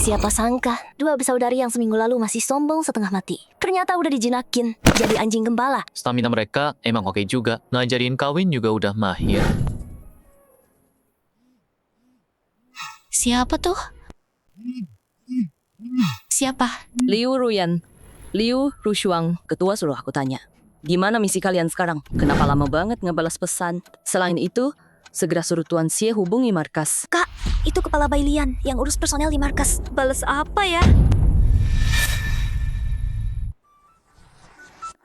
Siapa sangka, dua bersaudari yang seminggu lalu masih sombong setengah mati. Ternyata udah dijinakin, jadi anjing gembala. Stamina mereka emang oke juga. Ngajarin kawin juga udah mahir. Siapa tuh? Siapa? Liu Ruyan. Liu Rushuang, ketua suruh aku tanya. Gimana misi kalian sekarang? Kenapa lama banget ngebalas pesan? Selain itu, segera suruh Tuan Xie hubungi markas. Kak, itu kepala Bailian yang urus personel di markas. Balas apa ya?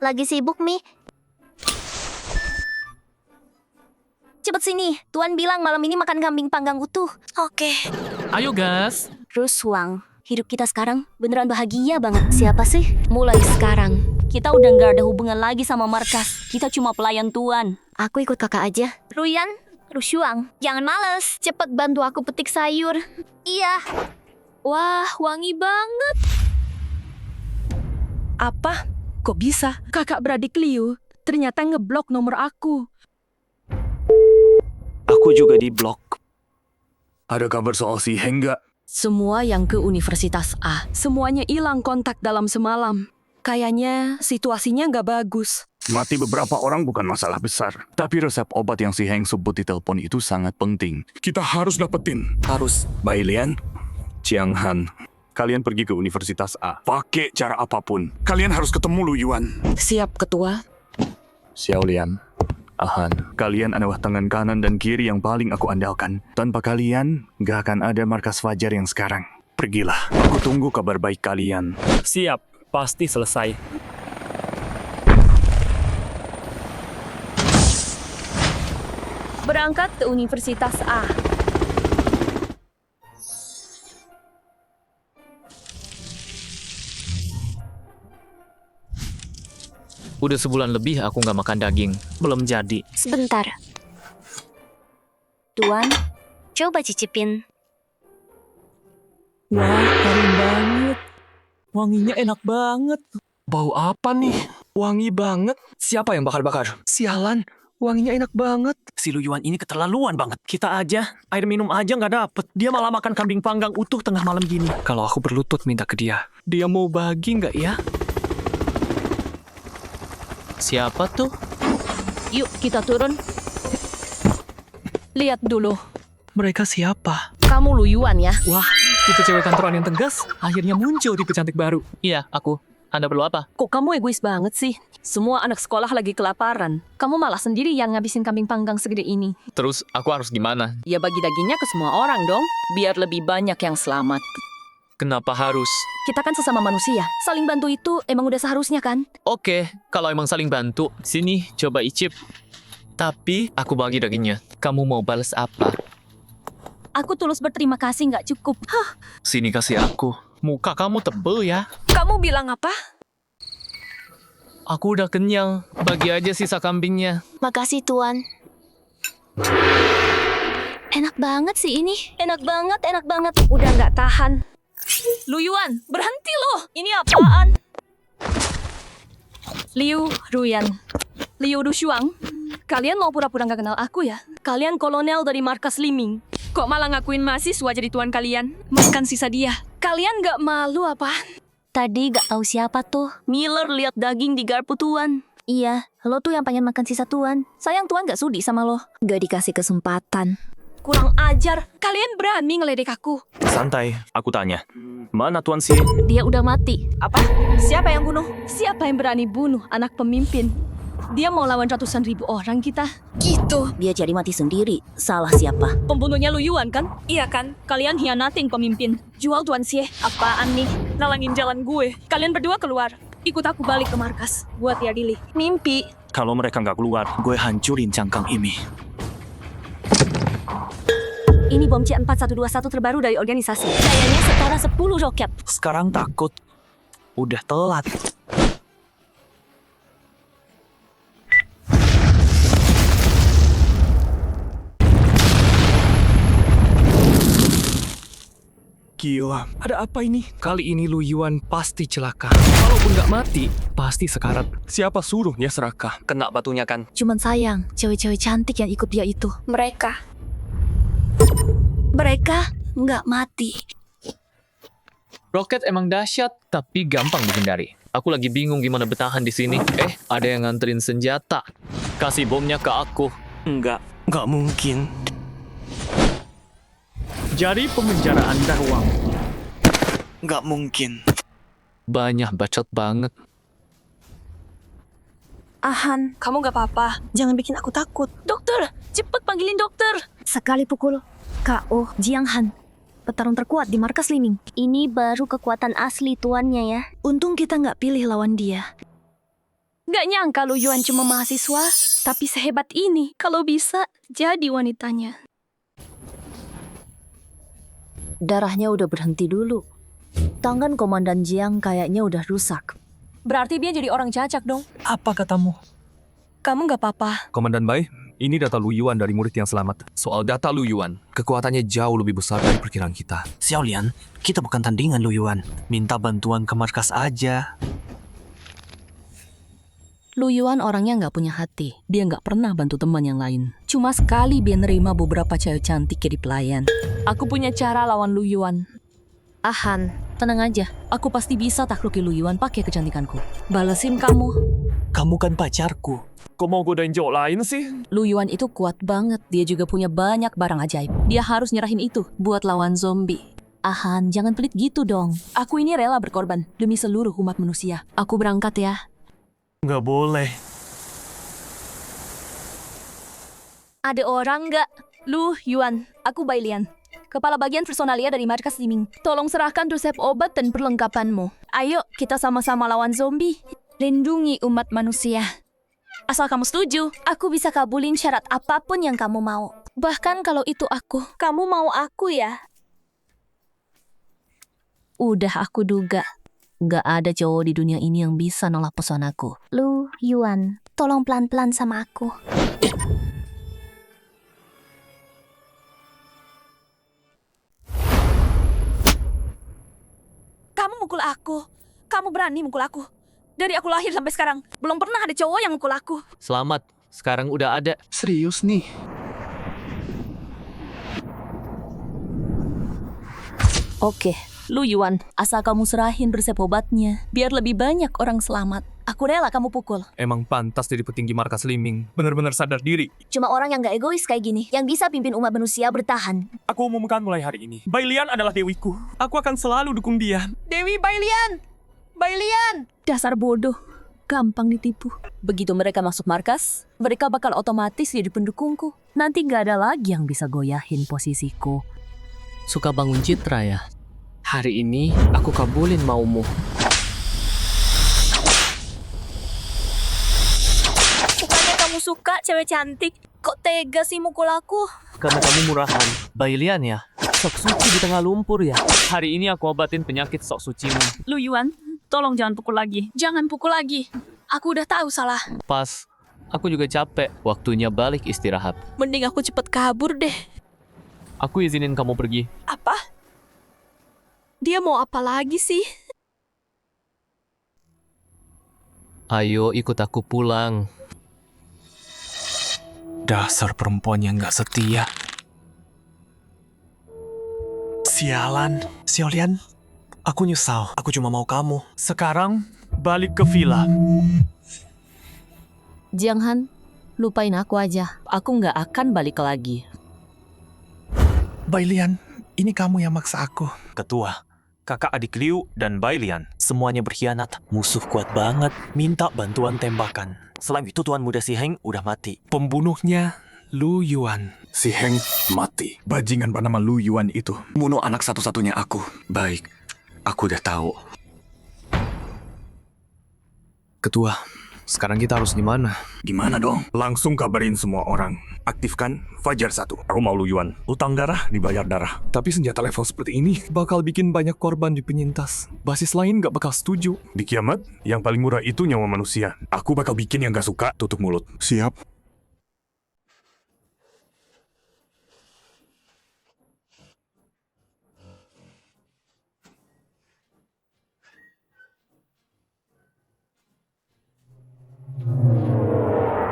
Lagi sibuk, Mi. Cepet sini, Tuan bilang malam ini makan kambing panggang utuh. Oke. Ayo gas. Rushuang, hidup kita sekarang beneran bahagia banget. Siapa sih? Mulai sekarang, kita udah nggak ada hubungan lagi sama markas. Kita cuma pelayan Tuan. Aku ikut kakak aja. Ruyan, Rushuang, jangan males. Cepet bantu aku petik sayur. Iya. Wah, wangi banget. Apa? Kok bisa? Kakak beradik Liu ternyata ngeblok nomor aku. Aku juga diblok. Ada kabar soal si Heng nggak? Semua yang ke Universitas A, semuanya hilang kontak dalam semalam. Kayaknya situasinya nggak bagus. Mati beberapa orang bukan masalah besar. Tapi resep obat yang si Heng sebut di telepon itu sangat penting. Kita harus dapetin. Harus. Bailian, Chiang Han, kalian pergi ke Universitas A. Pakai cara apapun. Kalian harus ketemu Lu Yuan. Siap, Ketua. Xiao Lian, Ahan, kalian adalah tangan kanan dan kiri yang paling aku andalkan. Tanpa kalian, gak akan ada markas Fajar yang sekarang. Pergilah, aku tunggu kabar baik kalian. Siap, pasti selesai. Berangkat ke Universitas A. Udah sebulan lebih aku nggak makan daging. Belum jadi. Sebentar. Tuan, coba cicipin. Wah, harum banget. Wanginya enak banget. Bau apa nih? Wangi banget. Siapa yang bakar-bakar? Sialan, wanginya enak banget. Si Lu Yuan ini keterlaluan banget. Kita aja, air minum aja nggak dapet. Dia malah makan kambing panggang utuh tengah malam gini. Kalau aku berlutut minta ke dia, dia mau bagi nggak ya? Siapa tuh? Yuk, kita turun. Lihat dulu. Mereka siapa? Kamu Lu Yuan ya? Wah, tipe cewek kantoran yang tegas. Akhirnya muncul tipe cantik baru. Iya, aku. Anda perlu apa? Kok kamu egois banget sih? Semua anak sekolah lagi kelaparan. Kamu malah sendiri yang ngabisin kambing panggang segede ini. Terus aku harus gimana? Ya bagi dagingnya ke semua orang dong, biar lebih banyak yang selamat. Kenapa harus? Kita kan sesama manusia. Saling bantu itu emang udah seharusnya kan? Oke, kalau emang saling bantu, sini coba icip. Tapi aku bagi dagingnya. Kamu mau balas apa? Aku tulus berterima kasih nggak cukup. Hah, Sini kasih aku. Muka kamu tebel ya. Kamu bilang apa? Aku udah kenyang. Bagi aja sisa kambingnya. makasih Tuan. Enak banget sih ini. Enak banget, enak banget. Udah nggak tahan. Lu Yuan, berhenti loh. Ini apaan? Liu Ruyan, Liu Dushuang. Kalian mau pura-pura nggak kenal aku ya? Kalian kolonel dari markas Liming. Kok malah ngakuin mahasiswa jadi tuan kalian? Makan sisa dia. Kalian nggak malu apa? Tadi gak tahu siapa tuh. Miller lihat daging di garpu tuan. Iya, lo tuh yang pengen makan sisa tuan. Sayang tuan gak sudi sama lo. Gak dikasih kesempatan. Kurang ajar. Kalian berani ngeledek aku. Santai, aku tanya. Mana Tuan Si? Dia udah mati. Apa? Siapa yang bunuh? Siapa yang berani bunuh anak pemimpin? Dia mau lawan ratusan ribu orang kita. Gitu. Dia jadi mati sendiri. Salah siapa? Pembunuhnya Lu Yuan kan? Iya kan? Kalian hianatin pemimpin. Jual Tuan Xie. Apaan nih? Nalangin jalan gue. Kalian berdua keluar. Ikut aku balik ke markas. Buat diadili. Mimpi. Kalau mereka nggak keluar, gue hancurin cangkang ini. Ini bom C4121 terbaru dari organisasi. Kayaknya setara 10 roket. Sekarang takut. Udah telat. Gila, ada apa ini? Kali ini Lu Yuan pasti celaka. Walaupun nggak mati, pasti sekarat. Siapa suruh dia serakah? Kena batunya kan? Cuman sayang, cewek-cewek cantik yang ikut dia itu. Mereka nggak mati. Roket emang dahsyat, tapi gampang dihindari. Aku lagi bingung gimana bertahan di sini. Ada yang nganterin senjata. Kasih bomnya ke aku. Nggak mungkin. Jadi pemenjaraan Dahuang. Nggak mungkin. Banyak bacot banget. Ahan, Kamu gak apa-apa. Jangan bikin aku takut. Dokter, cepet panggilin dokter. sekali pukul. K.O. Jiang Han, petarung terkuat di markas Liming. Ini baru kekuatan asli tuannya ya. Untung kita nggak pilih lawan dia. Gak nyangka Lu Yuan cuma mahasiswa, tapi sehebat ini. Kalau bisa, jadi wanitanya. Darahnya udah berhenti dulu. Tangan Komandan Jiang kayaknya udah rusak. Berarti dia jadi orang cacat dong. Apa katamu? Kamu gak apa-apa. Komandan Bai, ini data Lu Yuan dari murid yang selamat. Soal data Lu Yuan, kekuatannya jauh lebih besar dari perkiraan kita. Xiao Lian, kita bukan tandingan Lu Yuan. Minta bantuan ke markas aja. Lu Yuan orangnya nggak punya hati. Dia nggak pernah bantu teman yang lain. Cuma sekali dia nerima beberapa cewek cantik jadi pelayan. Aku punya cara lawan Lu Yuan. Ahan, tenang aja. Aku pasti bisa takluki Lu Yuan pakai kecantikanku. Balesin kamu. Kamu kan pacarku. Kok mau godain cowok lain sih? Lu Yuan itu kuat banget. Dia juga punya banyak barang ajaib. Dia harus nyerahin itu buat lawan zombie. Ahan, jangan pelit gitu dong. Aku ini rela berkorban demi seluruh umat manusia. Aku berangkat ya. Nggak boleh. Ada orang nggak? Lu Yuan, aku Bai Lian. Kepala bagian personalia dari markas Liming. Tolong serahkan resep obat dan perlengkapanmu. Ayo, kita sama-sama lawan zombie. Lindungi umat manusia. Asal kamu setuju, Aku bisa kabulin syarat apapun yang kamu mau. bahkan kalau itu aku. Kamu mau aku ya? Udah aku duga. Gak ada cowok di dunia ini yang bisa nolak pesonaku. Lu Yuan, Tolong pelan-pelan sama aku. Kamu mukul aku. Kamu berani mukul aku. Dari aku lahir sampai sekarang, belum pernah ada cowok yang mukul aku. Selamat, sekarang udah ada. Serius nih. Oke, Lu Yuan, asal kamu serahin resep obatnya. Biar lebih banyak orang selamat. Aku rela kamu pukul. Emang pantas jadi petinggi markas Liming. Benar-benar sadar diri. Cuma orang yang gak egois kayak gini yang bisa pimpin umat manusia bertahan. Aku umumkan mulai hari ini. Bai Lian adalah dewiku. Aku akan selalu dukung dia. Dewi Bai Lian! Bai Lian! Dasar bodoh. Gampang ditipu. Begitu mereka masuk markas, mereka bakal otomatis jadi pendukungku. Nanti gak ada lagi yang bisa goyahin posisiku. Suka bangun citra ya? Hari ini aku kabulin maumu. Bukannya kamu suka cewek cantik? Kok tega sih mukul aku? Karena kamu murahan. Bai Lian ya? Sok suci di tengah lumpur ya? Hari ini aku obatin penyakit sok sucimu. Lu Yuan, tolong jangan pukul lagi. Jangan pukul lagi. Aku udah tahu salah. Pas, Aku juga capek. Waktunya balik istirahat. Mending aku cepet kabur deh. Aku izinin kamu pergi. Apa? Dia mau apa lagi sih? Ayo ikut aku pulang. Dasar perempuan yang gak setia. Sialan. Xiaolian, aku nyesal. Aku cuma mau kamu. Sekarang, balik ke villa. Jiang Han, lupain aku aja. Aku nggak akan balik lagi. Bai Lian, ini kamu yang maksa aku. Ketua, kakak adik Liu dan Bai Lian semuanya berkhianat. Musuh kuat banget, minta bantuan tembakan. Selain itu Tuan Muda Si Heng udah mati. Pembunuhnya Lu Yuan. Si Heng mati. Bajingan bernama Lu Yuan itu bunuh anak satu-satunya aku. Baik, aku udah tahu. Ketua, sekarang kita harus gimana? Gimana dong? Langsung kabarin semua orang. Aktifkan Fajar 1. Aku mau Lu Yuan. Utang darah dibayar darah. Tapi senjata level seperti ini bakal bikin banyak korban di penyintas. Basis lain gak bakal setuju. Di kiamat, yang paling murah itu nyawa manusia. Aku bakal bikin yang gak suka tutup mulut. Siap.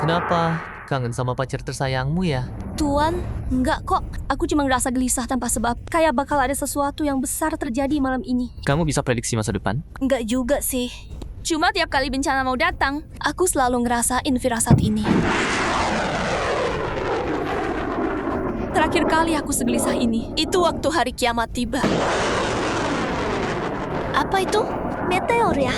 Kenapa? Kangen sama pacar tersayangmu ya? Tuan, enggak kok. Aku cuma ngerasa gelisah tanpa sebab. Kayak bakal ada sesuatu yang besar terjadi malam ini. Kamu bisa prediksi masa depan? Enggak juga sih. Cuma tiap kali bencana mau datang, aku selalu ngerasain firasat ini. Terakhir kali aku segelisah ini, itu waktu hari kiamat tiba. Apa itu? Meteor ya?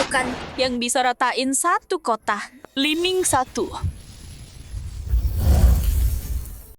Bukan, yang bisa ratain satu kota. Liming 1.